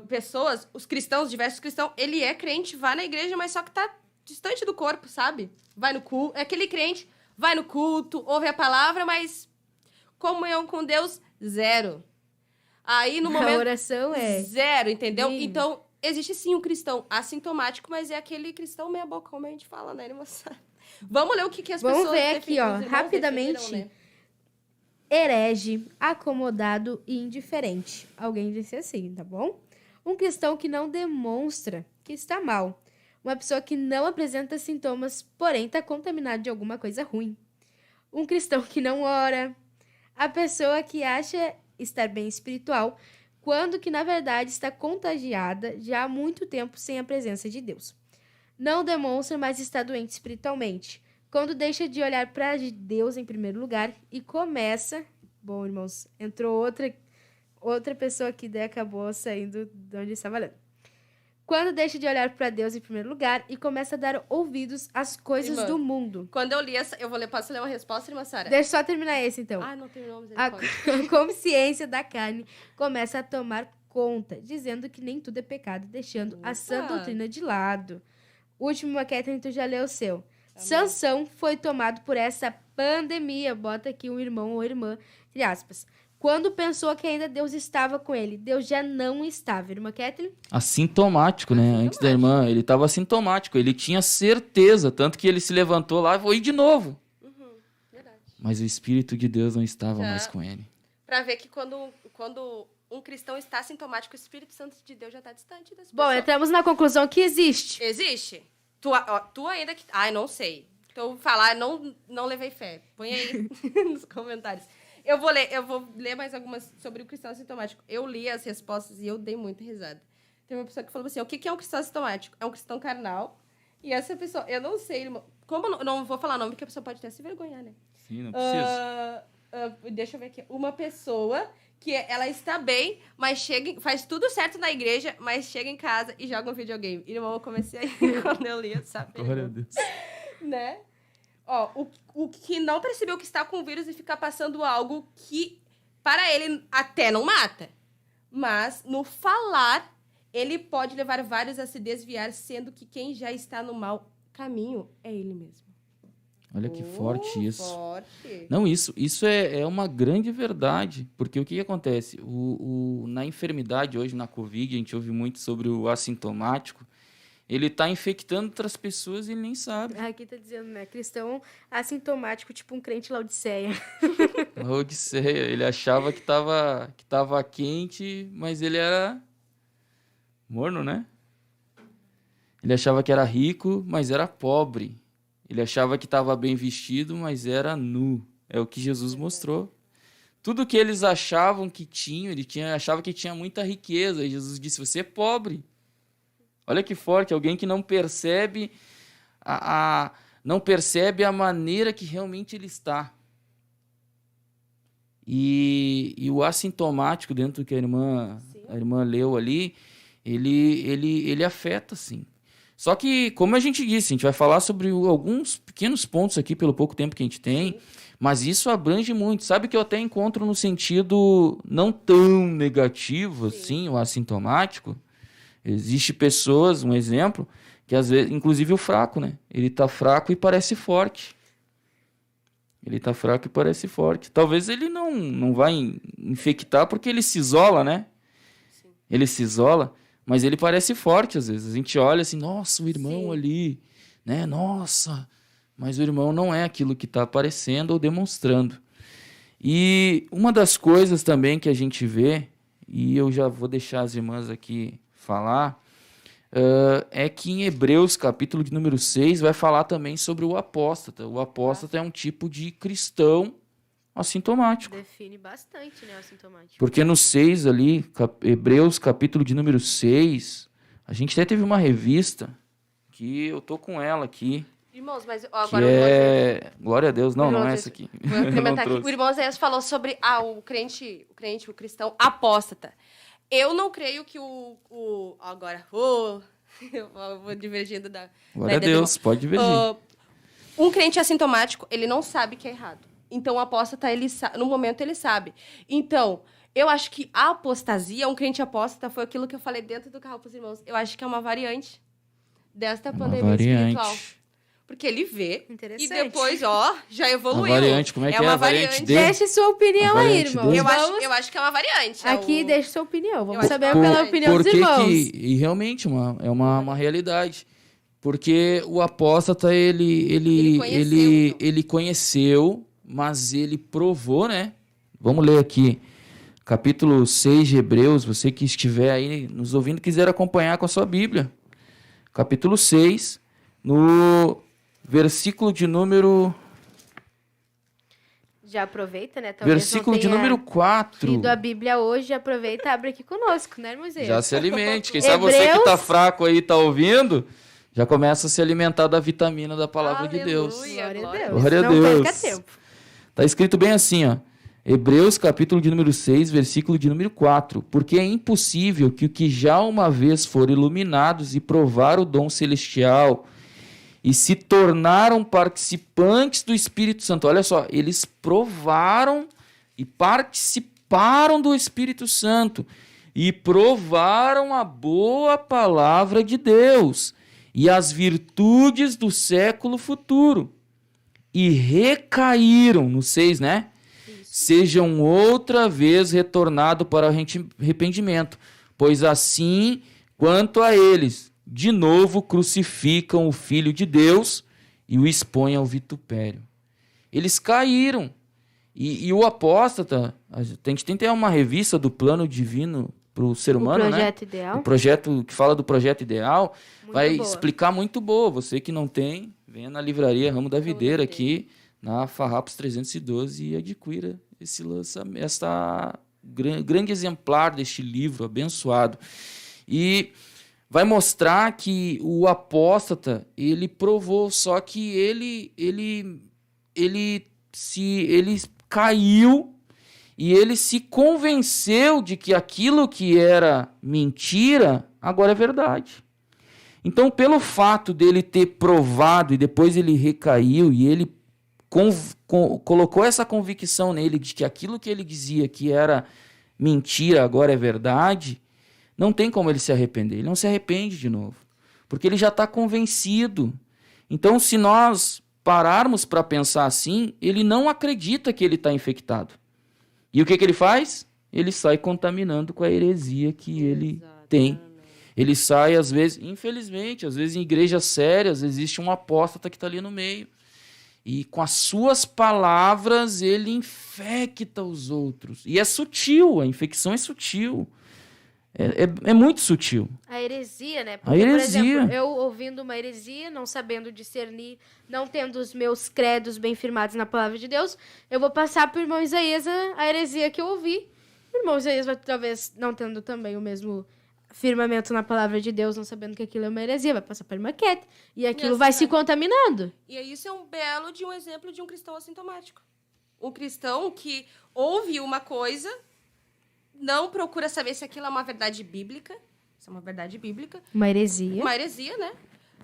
pessoas, os cristãos, diversos cristãos, ele é crente, vai na igreja, mas só que tá distante do corpo, sabe? Vai no culto, é aquele crente, vai no culto, ouve a palavra, mas comunhão com Deus, zero. Aí, no A momento... oração é... Zero, entendeu? Sim. Então, existe sim um cristão assintomático, mas é aquele cristão meia boca, como a gente fala, né, moça? Vamos ler o que as Vamos pessoas... ver aqui, ó, os irmãos rapidamente. definiram, né? Herege, acomodado e indiferente. Alguém disse assim, tá bom? Um cristão que não demonstra que está mal. Uma pessoa que não apresenta sintomas, porém está contaminado de alguma coisa ruim. Um cristão que não ora. A pessoa que acha estar bem espiritual, quando que na verdade está contagiada já há muito tempo sem a presença de Deus. Não demonstra, mas está doente espiritualmente. Quando deixa de olhar para Deus em primeiro lugar e começa... Bom, irmãos, entrou outra pessoa que daí acabou saindo de onde estava lendo. Quando deixa de olhar para Deus em primeiro lugar e começa a dar ouvidos às coisas Irmã, do mundo. Quando eu li essa... Eu vou ler, posso ler uma resposta, irmã Sara? Deixa eu só terminar esse, então. Ah, não tem nome, A consciência da carne começa a tomar conta, dizendo que nem tudo é pecado, deixando a sã Opa. doutrina de lado. Último, Kathleen, tu já leu o seu. Sansão foi tomado por essa pandemia. Bota aqui um irmão ou irmã, entre aspas. quando pensou que ainda Deus estava com ele. Deus já não estava. Irmã Kathleen? Assintomático, né? Antes da irmã, ele estava assintomático. Ele tinha certeza, tanto que ele se levantou lá e foi de novo. Verdade. Mas o Espírito de Deus não estava Já. mais com ele. Pra ver que quando um cristão está sintomático, o Espírito Santo de Deus já está distante das Bom, pessoas. entramos na conclusão que existe. Existe? Tu ainda que... Ai, não sei. Então, falar, não levei fé. Põe aí nos comentários. Eu vou ler mais algumas sobre o cristão assintomático. Eu li as respostas e eu dei muita risada. Tem uma pessoa que falou assim, o que é um cristão assintomático? É um cristão carnal. E essa pessoa, eu não sei, irmão, como não vou falar nome, porque a pessoa pode até se vergonhar, né? Sim, não precisa. Deixa eu ver aqui. Uma pessoa que ela está bem, mas faz tudo certo na igreja, mas chega em casa e joga um videogame. Irmão, eu comecei a rir quando eu li essa Glória a Deus. né? Ó, o que não percebeu que está com o vírus e ficar passando algo que, para ele, até não mata. Mas, no falar, ele pode levar vários a se desviar, sendo que quem já está no mau caminho é ele mesmo. Olha que forte isso. Forte. Não, isso é uma grande verdade, porque o que acontece? Na enfermidade hoje, na Covid, a gente ouve muito sobre o assintomático, ele está infectando outras pessoas e ele nem sabe. Aqui tá dizendo, né? Cristão assintomático, tipo um crente Laodiceia. Odisseia, ele achava que tava quente, mas ele era morno, né? Ele achava que era rico, mas era pobre. Ele achava que estava bem vestido, mas era nu. É o que Jesus mostrou. Tudo que eles achavam que tinham, achava que tinha muita riqueza. E Jesus disse, você é pobre. Olha que forte, alguém que não percebe não percebe a maneira que realmente ele está. E o assintomático, dentro do que a irmã leu ali, ele afeta, sim. Só que, como a gente disse, a gente vai falar sobre alguns pequenos pontos aqui pelo pouco tempo que a gente tem, mas isso abrange muito. Sabe que eu até encontro no sentido não tão negativo assim, o assintomático. Existe pessoas, um exemplo, que às vezes, inclusive o fraco, né? Ele tá fraco e parece forte. Talvez ele não vai infectar porque ele se isola, né? Sim. Ele se isola, mas ele parece forte às vezes. A gente olha assim, nossa, o irmão ali, né? Nossa, mas o irmão não é aquilo que está aparecendo ou demonstrando. E uma das coisas também que a gente vê, e eu já vou deixar as irmãs aqui falar, é que em Hebreus, capítulo de número 6, vai falar também sobre o apóstata. O apóstata é um tipo de cristão assintomático. Define bastante, né, o assintomático. Porque no 6 ali, Hebreus, capítulo de número 6, a gente até teve uma revista, que eu tô com ela aqui, Irmãos, mas que agora é... Glória a Deus, não é essa aqui. Vou implementar aqui. O irmão Zéias falou sobre o cristão apóstata. Eu não creio que agora, eu vou divergindo da... Glória a Deus, pode divergir. Um crente assintomático, ele não sabe que é errado. Então, o apóstata, no momento, ele sabe. Então, eu acho que a apostasia, um crente apóstata, foi aquilo que eu falei dentro do carro para os irmãos. Eu acho que é uma variante desta pandemia espiritual. Porque ele vê e depois, já evoluiu. A variante, como é que é? A variante dele? Deixe sua opinião aí, irmão. Eu acho que é uma variante. Aqui, deixe sua opinião. Vamos saber pela opinião dos irmãos. E realmente, é uma realidade. Porque o apóstata, ele conheceu, mas ele provou, né? Vamos ler aqui. Capítulo 6 de Hebreus, você que estiver aí nos ouvindo, quiser acompanhar com a sua Bíblia. Capítulo 6, no versículo de número... Já aproveita, né? Talvez versículo de número 4. Lido a Bíblia hoje, aproveita e abre aqui conosco, né, irmãozinho? Já se alimente. Quem sabe você que está fraco aí, está ouvindo, já começa a se alimentar da vitamina da palavra de Deus. Glória a Deus. Glória a Deus. Não perca tempo. Está escrito bem assim, ó. Hebreus, capítulo de número 6, versículo de número 4. Porque é impossível que o que já uma vez foram iluminados e provaram o dom celestial e se tornaram participantes do Espírito Santo. Olha só, eles provaram e participaram do Espírito Santo e provaram a boa palavra de Deus e as virtudes do século futuro e recaíram, no 6, né? sejam outra vez retornados para o arrependimento, pois assim, quanto a eles, de novo crucificam o Filho de Deus e o expõem ao vitupério. Eles caíram. E o apóstata, a gente tem que ter uma revista do plano divino para o ser humano, né? O projeto ideal. O projeto que fala do projeto ideal, Muito vai boa. explicar muito boa. Você que não tem, venha na livraria Ramo da Videira aqui, na Farrapos 312 e adquira essa grande exemplar deste livro abençoado. E vai mostrar que o apóstata, ele provou, só que ele caiu e ele se convenceu de que aquilo que era mentira agora é verdade. Então, pelo fato dele ter provado e depois ele recaiu e ele colocou essa convicção nele de que aquilo que ele dizia que era mentira agora é verdade, não tem como ele se arrepender. Ele não se arrepende de novo, porque ele já está convencido. Então, se nós pararmos para pensar assim, ele não acredita que ele está infectado. E o que ele faz? Ele sai contaminando com a heresia que ele tem. Ele sai, às vezes, infelizmente, às vezes em igrejas sérias, existe um apóstata que está ali no meio. E com as suas palavras, ele infecta os outros. E é sutil, a infecção é sutil. É muito sutil. A heresia, né? A heresia. Por exemplo, eu ouvindo uma heresia, não sabendo discernir, não tendo os meus credos bem firmados na palavra de Deus, eu vou passar para o irmão Isaías a heresia que eu ouvi. O irmão Isaías vai, talvez, não tendo também o mesmo firmamento na palavra de Deus, não sabendo que aquilo é uma heresia, vai passar para a irmã Cat. E aquilo vai se contaminando. E isso é um belo de um exemplo de um cristão assintomático. Um cristão que ouve uma coisa, não procura saber se aquilo é uma verdade bíblica. Isso é uma verdade bíblica. Uma heresia. Uma heresia, né?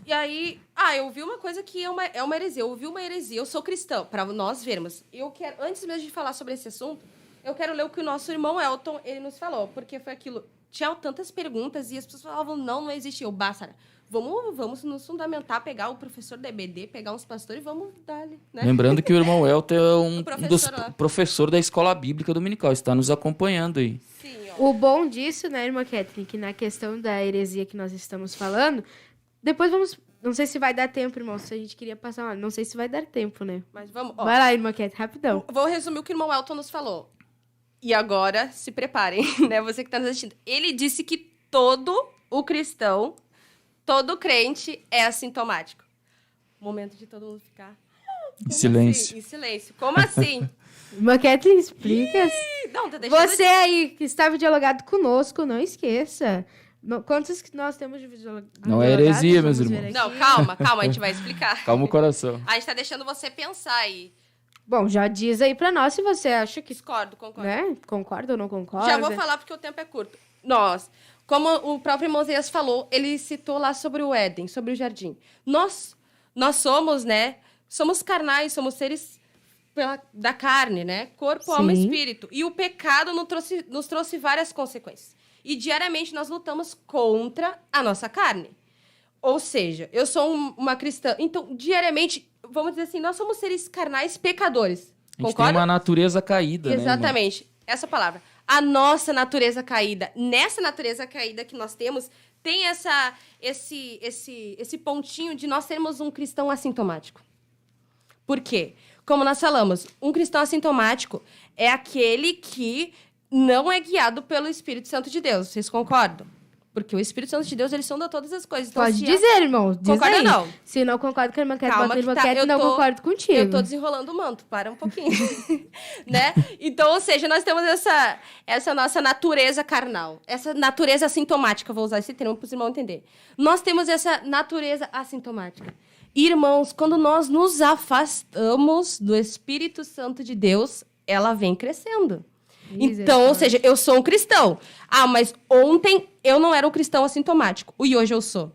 E aí, eu ouvi uma coisa que é uma heresia. Eu ouvi uma heresia, eu sou cristão, para nós vermos. Eu quero, antes mesmo de falar sobre esse assunto, eu quero ler o que o nosso irmão Elton, ele nos falou. Porque foi aquilo, tinha tantas perguntas e as pessoas falavam, não existe. Eu, Sara, vamos nos fundamentar, pegar o professor da EBD, pegar uns pastores e vamos dar-lhe, né? Lembrando que o irmão Elton é um dos lá. professores da Escola Bíblica Dominical, está nos acompanhando aí. Sim, ó. O bom disso, né, irmã Kathleen, que na questão da heresia que nós estamos falando, depois vamos... Não sei se vai dar tempo, irmão, se a gente queria passar uma... Não sei se vai dar tempo, né? Mas vamos, ó. Vai lá, irmã Kathleen, rapidão. Vou resumir o que o irmão Elton nos falou. E agora, se preparem, né? Você que está nos assistindo. Ele disse que todo o cristão, todo crente é assintomático. Momento de todo mundo ficar... Em silêncio. Assim? Em silêncio. Como assim? Irmã Kathleen, explica. Não, tá deixando... Você aí que estava dialogado conosco, não esqueça. Quantos que nós temos de Não é heresia, meus Vamos ver irmãos. aqui. Não, calma, a gente vai explicar. Calma o coração. A gente tá deixando você pensar aí. Bom, já diz aí pra nós se você acha que... Concordo. Né? Concorda ou não concorda? Já vou falar porque o tempo é curto. Nós, como o próprio irmão Zéias falou, ele citou lá sobre o Éden, sobre o jardim. Nós somos, né? Somos carnais, somos seres da carne, né? Corpo, alma e Sim. espírito. E o pecado nos trouxe várias consequências. E diariamente nós lutamos contra a nossa carne. Ou seja, eu sou uma cristã. Então, diariamente, vamos dizer assim, nós somos seres carnais pecadores. A gente Concorda? tem uma natureza caída, né, irmão? Exatamente. Essa palavra. A nossa natureza caída. Nessa natureza caída que nós temos, tem esse pontinho de nós sermos um cristão assintomático. Por quê? Como nós falamos, um cristão assintomático é aquele que não é guiado pelo Espírito Santo de Deus. Vocês concordam? Porque o Espírito Santo de Deus, ele sonda todas as coisas. Então, Pode dizer, irmão. Diz Concorda aí. não? Se não concorda com a irmã Kathleen, Calma bota a que irmã tá, Kathleen, não concordo contigo. Eu tô desenrolando o manto, para um pouquinho. Né? Então, ou seja, nós temos essa nossa natureza carnal. Essa natureza assintomática, vou usar esse termo para os irmãos entenderem. Nós temos essa natureza assintomática. Irmãos, quando nós nos afastamos do Espírito Santo de Deus, ela vem crescendo. Então, ou seja, eu sou um cristão. Mas ontem eu não era um cristão assintomático. E hoje eu sou.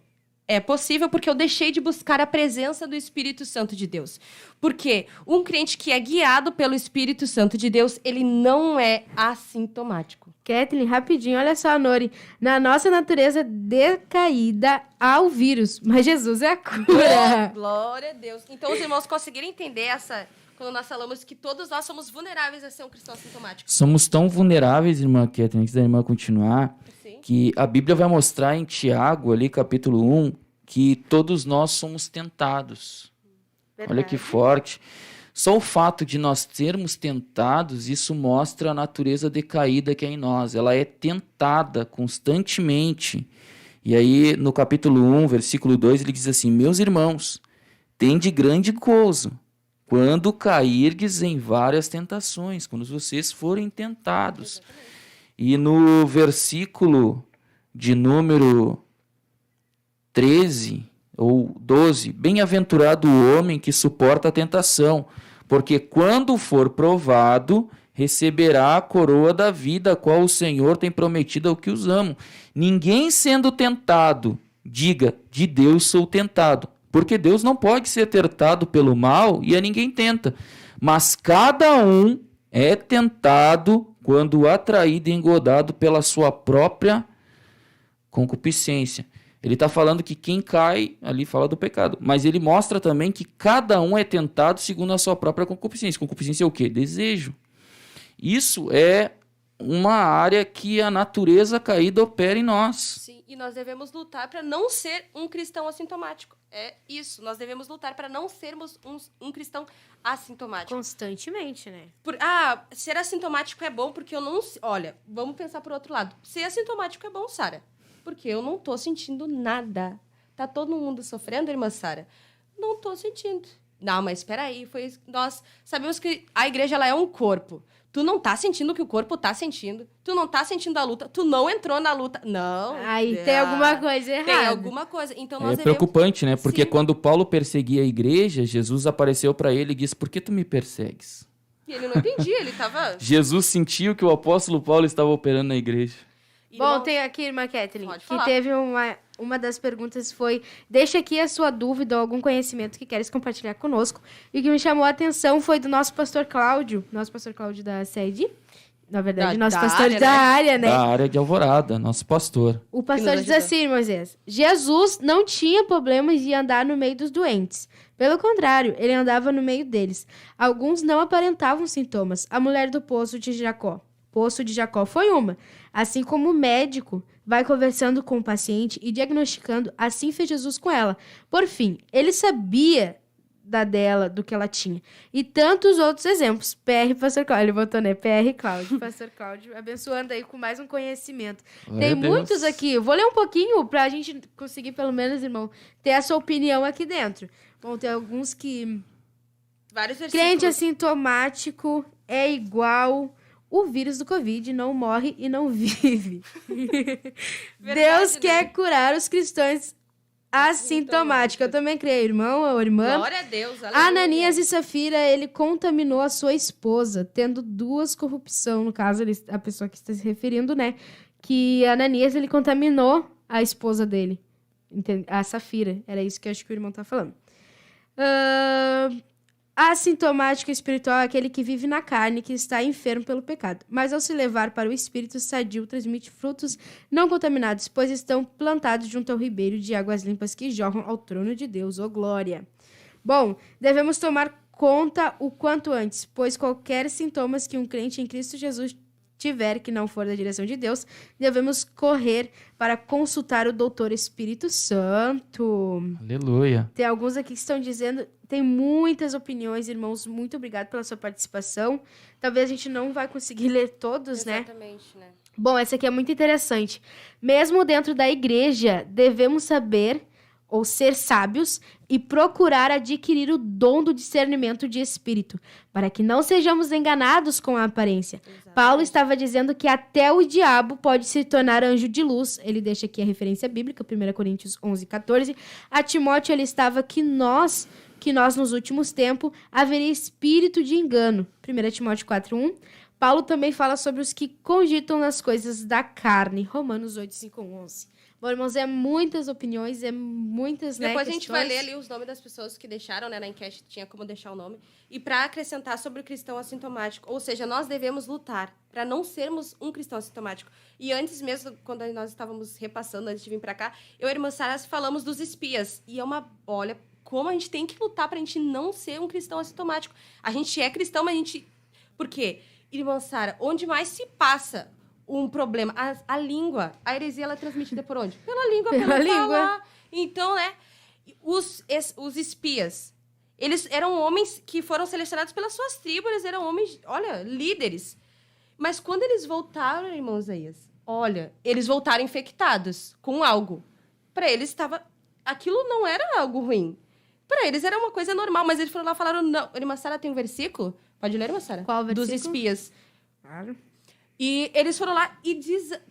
É possível porque eu deixei de buscar a presença do Espírito Santo de Deus. Porque um crente que é guiado pelo Espírito Santo de Deus, ele não é assintomático. Kathleen, rapidinho, olha só, Nori. Na nossa natureza decaída há o vírus, mas Jesus é a cura. Glória a Deus. Então, os irmãos conseguiram entender Quando nós falamos que todos nós somos vulneráveis a ser um cristão assintomático. Somos tão vulneráveis, irmã Kathleen, antes da irmã continuar, Sim. que a Bíblia vai mostrar em Tiago, ali, capítulo 1, que todos nós somos tentados. Olha que forte. Só o fato de nós sermos tentados, isso mostra a natureza decaída que é em nós. Ela é tentada constantemente. E aí, no capítulo 1, versículo 2, ele diz assim: meus irmãos, tende grande gozo quando cairdes em várias tentações, quando vocês forem tentados. E no versículo de número 13 ou 12, bem-aventurado o homem que suporta a tentação, porque quando for provado, receberá a coroa da vida, a qual o Senhor tem prometido ao que os amam. Ninguém sendo tentado, diga, de Deus sou tentado, porque Deus não pode ser tentado pelo mal e a ninguém tenta. Mas cada um é tentado quando atraído e engodado pela sua própria concupiscência. Ele está falando que quem cai, ali fala do pecado. Mas ele mostra também que cada um é tentado segundo a sua própria concupiscência. Concupiscência é o quê? Desejo. Isso é uma área que a natureza caída opera em nós. Sim, e nós devemos lutar para não ser um cristão assintomático. É isso, nós devemos lutar para não sermos um cristão assintomático. Constantemente, né? Ser assintomático é bom porque eu não... Olha, vamos pensar por outro lado. Ser assintomático é bom, Sara, porque eu não tô sentindo nada. Tá todo mundo sofrendo, irmã Sara? Não tô sentindo. Não, mas espera aí, nós sabemos que a igreja ela é um corpo. Tu não tá sentindo o que o corpo tá sentindo. Tu não tá sentindo a luta. Tu não entrou na luta. Não. Aí tem alguma coisa errada. Tem alguma coisa. Então nós É devemos... preocupante, né? Porque Sim. quando Paulo perseguia a igreja, Jesus apareceu para ele e disse: por que tu me persegues? E ele não entendia, ele tava... Jesus sentiu que o apóstolo Paulo estava operando na igreja. Bom, tem aqui, irmã Kathleen, Pode que falar. teve uma das perguntas foi: deixa aqui a sua dúvida ou algum conhecimento que queres compartilhar conosco. E o que me chamou a atenção foi do nosso pastor Cláudio da sede. Na verdade, Da nosso pastor área, da né? área, né? Da área de Alvorada, nosso pastor. O pastor nos diz ajudou. assim, Moisés: Jesus não tinha problemas de andar no meio dos doentes. Pelo contrário, ele andava no meio deles. Alguns não aparentavam sintomas. A mulher do poço de Jacó foi uma. Assim como o médico vai conversando com o paciente e diagnosticando, assim fez Jesus com ela. Por fim, ele sabia do que ela tinha. E tantos outros exemplos. PR, pastor Cláudio. Ele botou, né? PR Cláudio. Pastor Cláudio, abençoando aí com mais um conhecimento. Glória Tem a Deus. muitos aqui. Eu vou ler um pouquinho pra gente conseguir, pelo menos, irmão, ter a sua opinião aqui dentro. Bom, tem alguns que... Vários versículos. Crente assintomático é igual o vírus do Covid, não morre e não vive. Deus né? quer curar os cristãos assintomáticos. Eu também creio, irmão ou irmã. Glória a Deus. Aleluia. Ananias e Safira, ele contaminou a sua esposa, tendo duas corrupções. No caso, a pessoa que está se referindo, né? Que Ananias, ele contaminou a esposa dele. A Safira. Era isso que eu acho que o irmão tá falando. Assintomático espiritual é aquele que vive na carne, que está enfermo pelo pecado. Mas ao se levar para o espírito sadio, transmite frutos não contaminados, pois estão plantados junto ao ribeiro de águas limpas que jorram ao trono de Deus. Oh, glória! Bom, devemos tomar conta o quanto antes, pois qualquer sintomas que um crente em Cristo Jesus tiver que não for da direção de Deus, devemos correr para consultar o doutor Espírito Santo. Aleluia. Tem alguns aqui que estão dizendo, tem muitas opiniões, irmãos, muito obrigado pela sua participação. Talvez a gente não vai conseguir ler todos, né? Exatamente, né? Bom, essa aqui é muito interessante. Mesmo dentro da igreja, devemos saber ou ser sábios e procurar adquirir o dom do discernimento de espírito, para que não sejamos enganados com a aparência. Exatamente. Paulo estava dizendo que até o diabo pode se tornar anjo de luz. Ele deixa aqui a referência bíblica, 1 Coríntios 11:14. A Timóteo, ele estava que nós nos últimos tempos haveria espírito de engano. 1 Timóteo 4:1. Paulo também fala sobre os que cogitam nas coisas da carne. Romanos 8:5-11. Bom, irmãos, muitas opiniões, muitas, né, Depois a gente vai questões. ler ali os nomes das pessoas que deixaram, né? Na enquete tinha como deixar o nome. E para acrescentar sobre o cristão assintomático. Ou seja, nós devemos lutar para não sermos um cristão assintomático. E antes mesmo, quando nós estávamos repassando, antes de vir para cá, eu e a irmã Sara falamos dos espias. E é uma... Olha, como a gente tem que lutar pra gente não ser um cristão assintomático. A gente é cristão, mas a gente... Por quê? Irmã Sara, onde mais se passa um problema? A língua, a heresia, ela é transmitida por onde? Pela língua, pelo falar. Então, né? Os espias, eles eram homens que foram selecionados pelas suas tribos, eles eram homens, olha, líderes. Mas quando eles voltaram, irmão Isaías, olha, eles voltaram infectados com algo. Para eles estava... Aquilo não era algo ruim. Para eles era uma coisa normal, mas eles foram lá e falaram, não. Irmã Sara, tem um versículo? Pode ler, irmã Sara? Qual versículo? Dos espias. Claro. E eles foram lá e,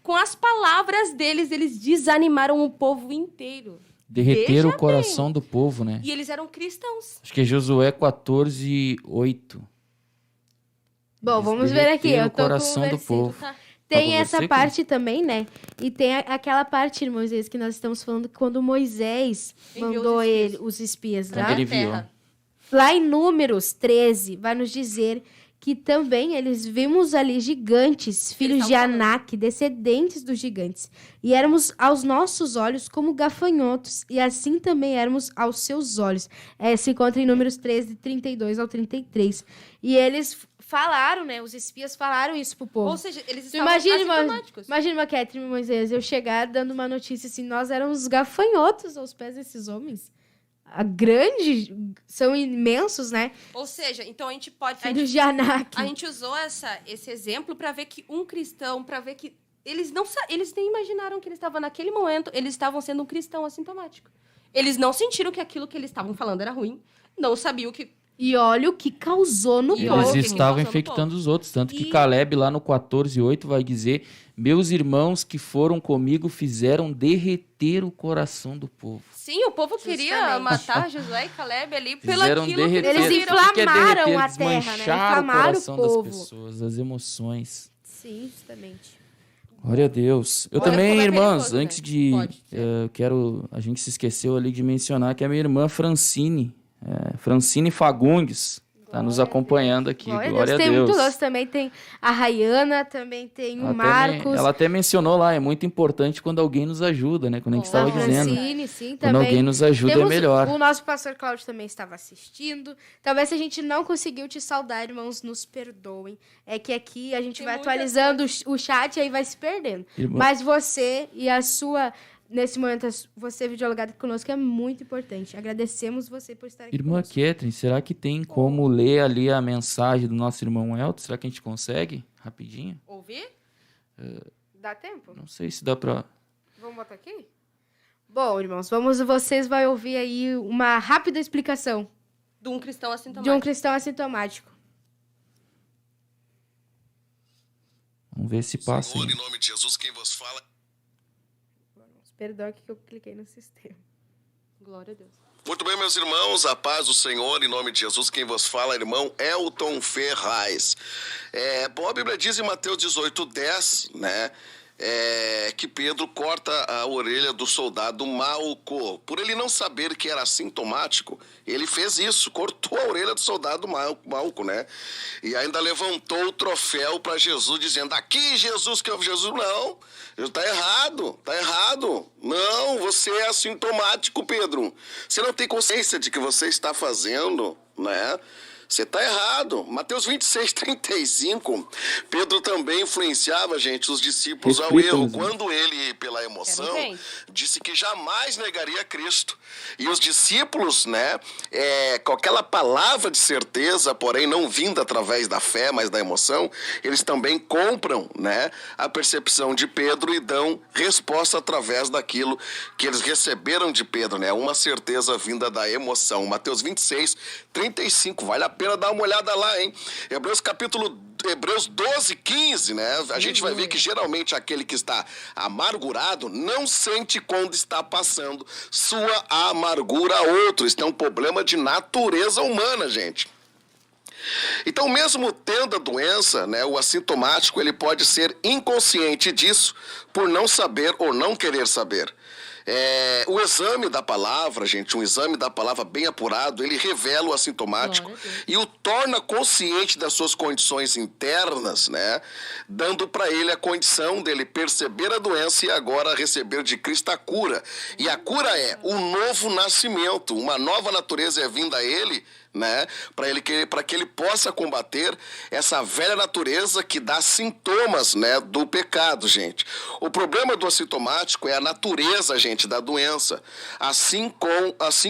com as palavras deles, eles desanimaram o povo inteiro. Derreteram Veja o coração do povo, né? E eles eram cristãos. Acho que é Josué 14:8. Bom, vamos ver aqui. Derreteram Eu o tô com o coração do versículo. povo. Tá. Tem Tá com essa versículo? parte também, né? E tem aquela parte, irmãos, que nós estamos falando quando Moisés Enviou mandou os espias. os espias Quando lá. ele enviou. terra. Lá em Números 13, vai nos dizer que também eles vimos ali gigantes, filhos de estavam Anak, descendentes dos gigantes. E éramos aos nossos olhos como gafanhotos, e assim também éramos aos seus olhos. Se encontra em Números 13, 32 ao 33. E eles falaram, né? Os espias falaram isso pro povo. Ou seja, eles Tu estavam assintomáticos. imagina, Catherine Moisés, eu chegar dando uma notícia assim, nós éramos gafanhotos aos pés desses homens. São imensos, né? Ou seja, então a gente pode... Filhos de Anak. A gente usou esse exemplo para ver que um cristão, para ver que eles nem imaginaram que eles estavam naquele momento, eles estavam sendo um cristão assintomático. Eles não sentiram que aquilo que eles estavam falando era ruim, não sabiam que... E olha o que causou no E povo. olha o que Eles estavam causou no infectando os outros. Tanto que E- Caleb, lá no 14:8, vai dizer: meus irmãos que foram comigo fizeram derreter o coração do povo. Sim, o povo queria Justamente. matar Josué e Caleb ali pelo Fizeram aquilo que derreter. eles Eles viram. O que que é inflamaram derreter? a terra, né? Desmanchar Inflamaram o coração o povo. das pessoas, das emoções. Sim, justamente. Glória a Deus. Eu Olha também, como é irmãs, perigoso, antes né? de... Pode ser. A gente se esqueceu ali de mencionar que a minha irmã Francine, Francine Fagundes, está nos acompanhando aqui. Glória a Tem Deus. muitos outros. Também tem a Rayana, também tem o Marcos. Ela até mencionou lá, é muito importante quando alguém nos ajuda, né? Quando a gente a estava dizendo. Francine, sim, Quando também. alguém nos ajuda Temos é melhor. O nosso pastor Cláudio também estava assistindo. Talvez se a gente não conseguiu te saudar, irmãos, nos perdoem. É que aqui a gente Tem vai muitas atualizando o chat e aí vai se perdendo. Irmã- Mas você e a sua... Nesse momento, você videologado conosco é muito importante. Agradecemos você por estar aqui Irmã conosco. Catherine, será que tem como ler ali a mensagem do nosso irmão Elton? Será que a gente consegue? Rapidinho? Ouvir? Dá tempo? Não sei se dá pra... Vamos botar aqui? Bom, irmãos, vocês vão ouvir aí uma rápida explicação De um cristão de assintomático. um cristão assintomático. Vamos ver se passa. Senhor, aí. em nome de Jesus, quem vos fala. Perdoa que eu cliquei no sistema. Glória a Deus. Muito bem, meus irmãos, a paz do Senhor, em nome de Jesus, quem vos fala, irmão Elton Ferraz. Bom, a Bíblia diz em Mateus 18:10, né, que Pedro corta a orelha do soldado Malco. Por ele não saber que era assintomático, ele fez isso, cortou a orelha do soldado Malco, né? E ainda levantou o troféu para Jesus, dizendo, aqui Jesus, que Jesus, não, tá errado. Não, você é assintomático, Pedro. Você não tem consciência de que você está fazendo, né? Você está errado. Mateus 26:35, Pedro também influenciava, gente, os discípulos ao Repita, erro. Luzinho. Quando ele, pela emoção, Quero ver. disse que jamais negaria Cristo. E os discípulos, né, com aquela palavra de certeza, porém não vinda através da fé, mas da emoção, eles também compram, né, a percepção de Pedro e dão resposta através daquilo que eles receberam de Pedro, né, uma certeza vinda da emoção. Mateus 26:35, vale a pena dar uma olhada lá, hein? Hebreus 12:15, né? A gente vai ver que geralmente aquele que está amargurado não sente quando está passando sua amargura a outro. Isso é um problema de natureza humana, gente. Então, mesmo tendo a doença, né, o assintomático, ele pode ser inconsciente disso, por não saber ou não querer saber. O exame da palavra, gente, um exame da palavra bem apurado, ele revela o assintomático e o torna consciente das suas condições internas, né? Dando para ele a condição dele perceber a doença e agora receber de Cristo a cura. E a cura é o novo nascimento, uma nova natureza é vinda a ele, né? Para que ele possa combater essa velha natureza que dá sintomas, né, do pecado, gente. O problema do assintomático é a natureza, gente, da doença, assim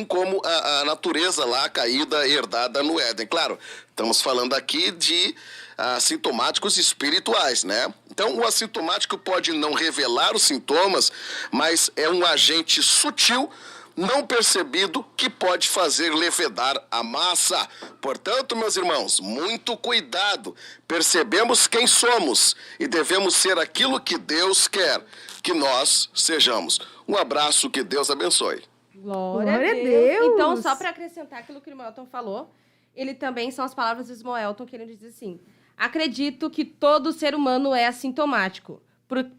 como a natureza lá caída, herdada no Éden. Claro, estamos falando aqui de assintomáticos espirituais, né? Então, o assintomático pode não revelar os sintomas, mas é um agente sutil, não percebido, que pode fazer levedar a massa. Portanto, meus irmãos, muito cuidado. Percebemos quem somos e devemos ser aquilo que Deus quer que nós sejamos. Um abraço, que Deus abençoe. Glória a Deus. Então, só para acrescentar aquilo que o irmão Elton falou, ele também são as palavras do irmão Elton, que ele diz assim: acredito que todo ser humano é assintomático,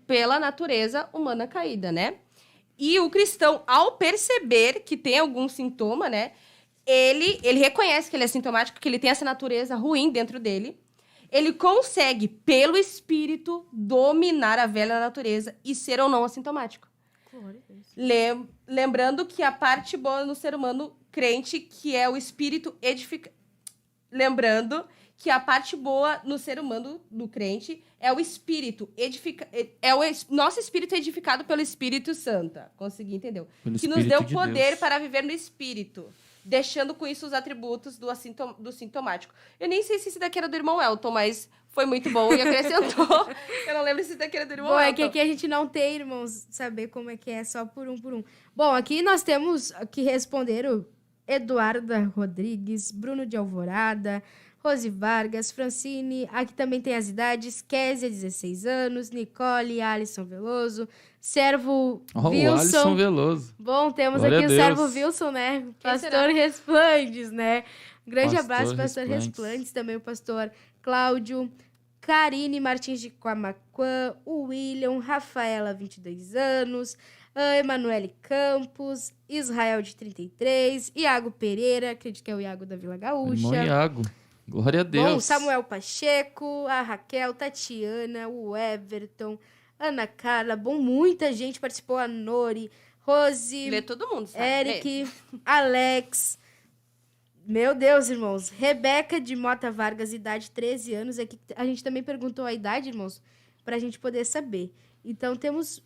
pela natureza humana caída, né? E o cristão, ao perceber que tem algum sintoma, né, ele reconhece que ele é sintomático, que ele tem essa natureza ruim dentro dele. Ele consegue, pelo Espírito, dominar a velha natureza e ser ou não assintomático. Lembrando que a parte boa no ser humano crente, que é o Espírito edificado. Lembrando que a parte boa no ser humano, do crente, é o espírito nosso espírito edificado pelo Espírito Santo. Consegui, entendeu? Que nos deu poder para viver no espírito, deixando com isso os atributos do sintomático. Eu nem sei se esse daqui era do irmão Elton, mas foi muito bom e acrescentou. Eu não lembro se esse daqui era do irmão Elton. É que aqui a gente não tem, irmãos, saber como é que é, só por um por um. Bom, aqui nós temos que responder o Eduarda Rodrigues, Bruno de Alvorada, Rose Vargas, Francine, aqui também tem as idades, Késia, 16 anos, Nicole, Alisson Veloso, Servo Wilson. O Alisson Veloso. Bom, temos Glória aqui a o Deus. Servo Wilson, né? Pastor Resplandes, né? Grande Pastor abraço, Pastor Resplandes. Resplandes, também o pastor Cláudio, Karine Martins de Camaquã, o William, Rafaela, 22 anos, a Emanuele Campos, Israel, de 33, Iago Pereira, acredito que é o Iago da Vila Gaúcha. Irmão Iago. Glória a Deus. Bom, Samuel Pacheco, a Raquel, Tatiana, o Everton, Ana Carla. Bom, muita gente participou. A Nori, Rose, Lê todo mundo, sabe? Eric, Alex. Meu Deus, irmãos. Rebeca de Mota Vargas, idade 13 anos. Aqui a gente também perguntou a idade, irmãos, pra gente poder saber. Então temos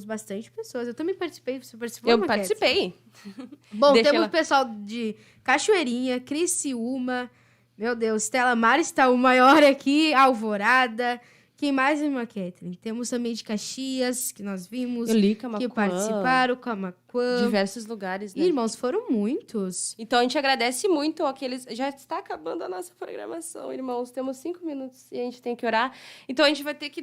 bastante pessoas. Eu também participei. Você participou? Eu Maquete? participei. Bom, Deixa temos ela- o pessoal de Cachoeirinha, Criciúma. Meu Deus, Stella Maris está o maior aqui, Alvorada. Quem mais, irmã Kathleen? Temos também de Caxias, que nós vimos, Eu li Camaquã, que participaram, Camaquã. diversos lugares, né? Irmãos, foram muitos. Então, a gente agradece muito aqueles... Já está acabando a nossa programação, irmãos. Temos 5 minutos e a gente tem que orar. Então, a gente vai ter que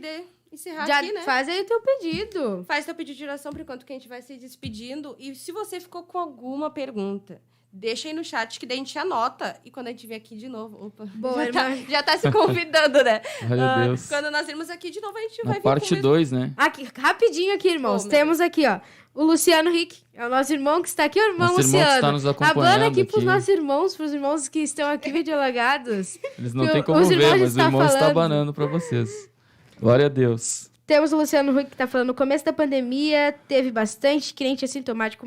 encerrar Já aqui, né? faz aí o teu pedido. Faz teu pedido de oração por enquanto que a gente vai se despedindo. E se você ficou com alguma pergunta, deixa aí no chat que daí a gente anota. E quando a gente vier aqui de novo... Opa, Boa, já tá se convidando, né? Glória a Deus. Quando nós irmos aqui de novo, a gente Na vai vir parte com o mesmo- 2, né? Aqui, rapidinho aqui, irmãos. Oh, meu Temos aqui, ó, o Luciano Rick. É o nosso irmão que está aqui, o irmão Nosso irmão que Luciano. está nos Hablando acompanhando aqui pros aqui. nossos irmãos, pros irmãos que estão aqui videolagados. Eles não Que têm como os ver, irmãos mas o estão irmão está falando. abanando para vocês. Glória a Deus. Temos o Luciano Rui que tá falando, no começo da pandemia teve bastante crente assintomático,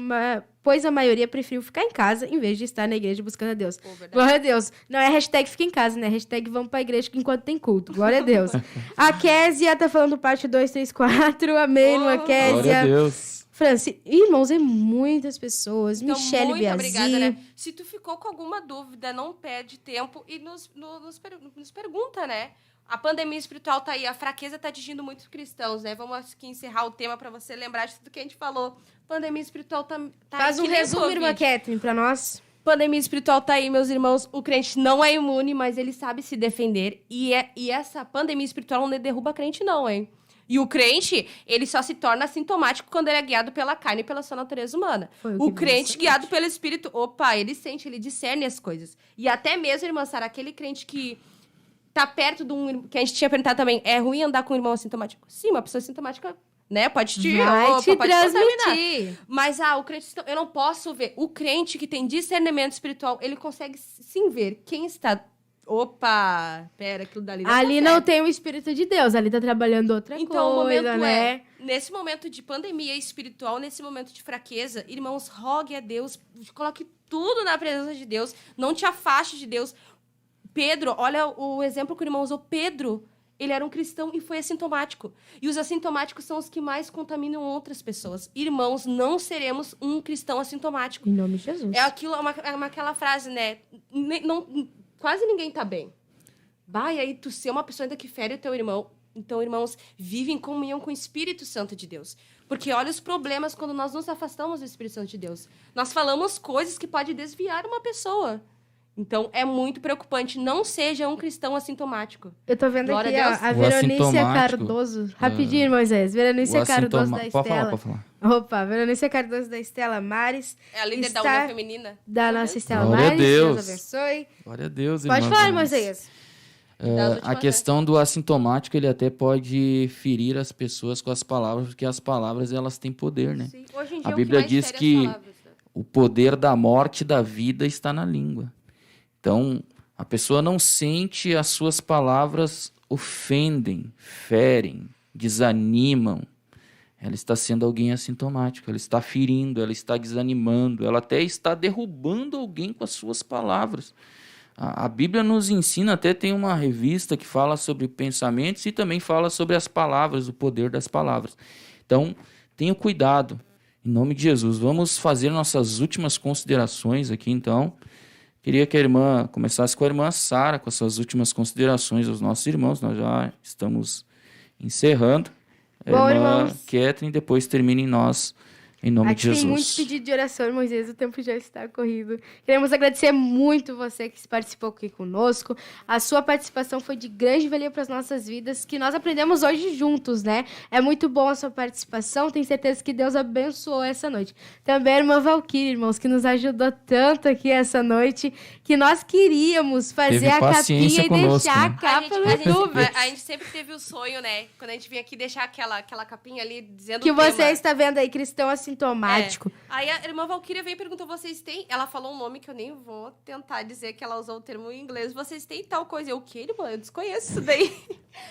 pois a maioria preferiu ficar em casa em vez de estar na igreja buscando a Deus. Pô, verdade. Glória a Deus. Não é hashtag fica em casa, né? Hashtag vamos pra igreja enquanto tem culto. Glória a Deus. A Késia tá falando parte 2, 3, 4. Amém, irmã Oh, Glória a Késia. Deus. Franci... Irmãos, é muitas pessoas. Então, Michele muito Biasi. obrigada, né? Se tu ficou com alguma dúvida, não perde tempo e nos pergunta, né? A pandemia espiritual tá aí, a fraqueza tá atingindo muitos cristãos, né? Vamos aqui encerrar o tema para você lembrar de tudo que a gente falou. Pandemia espiritual tá Faz aí, um que nem resumo, Covid. irmã Kathleen, pra nós. Pandemia espiritual tá aí, meus irmãos. O crente não é imune, mas ele sabe se defender. E essa pandemia espiritual não derruba crente, não, hein? E o crente, ele só se torna sintomático quando ele é guiado pela carne e pela sua natureza humana. Foi o O que crente você guiado pelo Espírito, opa, ele sente, ele discerne as coisas. E até mesmo, irmã Sara, aquele crente que tá perto de um... Que a gente tinha perguntado também, é ruim andar com um irmão assintomático? Sim, uma pessoa assintomática né? Pode te, Vai te pode contaminar. transmitir. Mas, o crente, eu não posso ver. O crente que tem discernimento espiritual, ele consegue sim ver quem está... Opa, pera, aquilo dali Ali tá não certo. tem o Espírito de Deus, ali tá trabalhando outra Então, o coisa, momento né? nesse momento de pandemia espiritual, nesse momento de fraqueza, irmãos, rogue a Deus, coloque tudo na presença de Deus, não te afaste de Deus. Pedro, olha o exemplo que o irmão usou. Pedro, ele era um cristão e foi assintomático. E os assintomáticos são os que mais contaminam outras pessoas. Irmãos, não seremos um cristão assintomático. Em nome de Jesus. É aquela frase, né? Quase ninguém tá bem. Vai aí tu ser uma pessoa ainda que fere o teu irmão. Então, irmãos, vive em comunhão com o Espírito Santo de Deus. Porque olha os problemas quando nós nos afastamos do Espírito Santo de Deus. Nós falamos coisas que podem desviar uma pessoa. Então, é muito preocupante. Não seja um cristão assintomático. Eu tô vendo Glória aqui, a ó, Deus. a O Veronícia assintomático, Cardoso. Rapidinho, Moisés. Veronícia Cardoso da Pode falar, Estela. pode falar. Opa, Veronícia Cardoso da Estela Mares. É a líder da Está- União Feminina. Da nossa Estela Glória a Mares. Deus. Abençoe. Glória a Deus, Pode irmãs, falar, irmãos. Moisés. Das últimas, A questão do assintomático, ele até pode ferir as pessoas com as palavras, porque as palavras, elas têm poder, né? Sim. Hoje em dia, A o que Bíblia mais diz fere que as palavras, né? o poder da morte e da vida está na língua. Então, a pessoa não sente, as suas palavras ofendem, ferem, desanimam. Ela está sendo alguém assintomático, ela está ferindo, ela está desanimando, ela até está derrubando alguém com as suas palavras. A Bíblia nos ensina, até tem uma revista que fala sobre pensamentos e também fala sobre as palavras, o poder das palavras. Então, tenha cuidado, em nome de Jesus. Vamos fazer nossas últimas considerações aqui, então. Queria que a irmã começasse com a irmã Sara, com as suas últimas considerações aos nossos irmãos. Nós já estamos encerrando. A Bom, irmã irmãos. Kathleen, depois termine em nós, em nome Aqui de Jesus. tem muitos pedidos de oração, Moisés, o tempo já está corrido. Queremos agradecer muito você que participou aqui conosco. A sua participação foi de grande valia para as nossas vidas, que nós aprendemos hoje juntos, né? É muito bom a sua participação, tenho certeza que Deus abençoou essa noite. Também a irmã Valquíria, irmãos, que nos ajudou tanto aqui essa noite, que nós queríamos fazer Teve a paciência capinha e conosco, deixar né? a capa no YouTube. A gente sempre teve o sonho, né? Quando a gente vinha aqui deixar aquela capinha ali dizendo Que o tema. você está vendo aí, cristão assintomático. Aí a irmã Valquíria veio e perguntou, vocês têm... Ela falou um nome que eu nem vou tentar dizer, que ela usou o termo em inglês. Vocês têm tal coisa? Eu, o quê, irmã? Eu desconheço isso daí.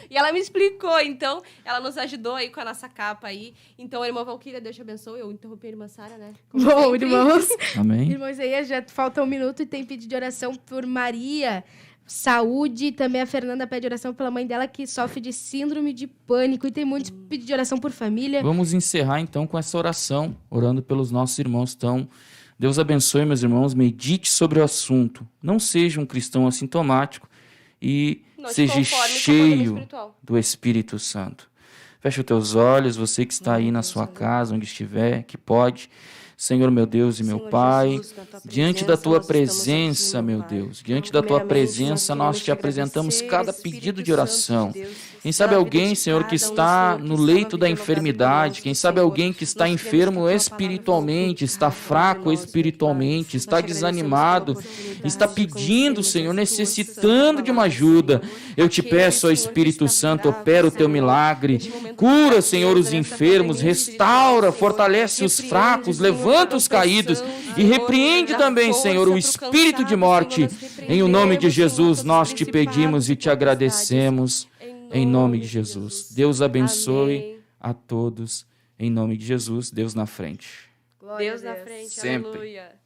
E ela me explicou, então, ela nos ajudou aí com a nossa capa aí. Então, a irmã Valquíria, Deus te abençoe. Eu interrompi a irmã Sara, né? Como Bom, sempre. irmãos, Amém? irmãos, aí já falta um minuto e tem pedido de oração por Maria, saúde. Também a Fernanda pede oração pela mãe dela que sofre de síndrome de pânico. E tem muitos pedidos de oração por família. Vamos encerrar então com essa oração, orando pelos nossos irmãos. Então, Deus abençoe, meus irmãos, medite sobre o assunto. Não seja um cristão assintomático e Não te seja conforme com a pandemia cheio espiritual. do Espírito Santo. Feche os teus olhos, você que está aí na sua casa, onde estiver, que pode. Senhor, meu Deus e meu Senhor Pai, Jesus, na tua diante da tua nós estamos aqui, presença, meu Pai. Deus, diante da tua Primeiramente, presença, nós te apresentamos agradecer, cada Espírito pedido de Santo oração. de Deus, Quem sabe pela vida alguém, de Senhor, que cada um, está Senhor, que no estava leito da vivendo o caso enfermidade, conosco, quem sabe Senhor. alguém que está Nós queremos que a enfermo tua palavra espiritualmente, volte está cada um de fraco nós, meu Pai. espiritualmente, Nós está te agradecemos desanimado, pela oportunidade está de pedindo, conhecermos Senhor, a tua necessitando de uma palavra, ajuda. Senhor. Eu te Aquele, peço, ó Senhor, Espírito que está Santo, bravo, opera o teu Senhor, milagre. neste momento de Cura, Senhor, os fraqueza, nesta enfermos, pandemia restaura, espiritual, fortalece os Senhor. fracos, Repreende, levanta Senhor, os caídos opressão, e Senhor, repreende dá também, força Senhor, o pro espírito de cansado, morte. Senhor, nós Em o nome de repreendemos, Jesus, Senhor, nós todos te os pedimos e te principados e agradecemos. Em nome de Jesus. Deus abençoe Amém. a todos. Em nome de Jesus, Deus na frente. Glória a Deus na Deus. frente, Sempre. aleluia.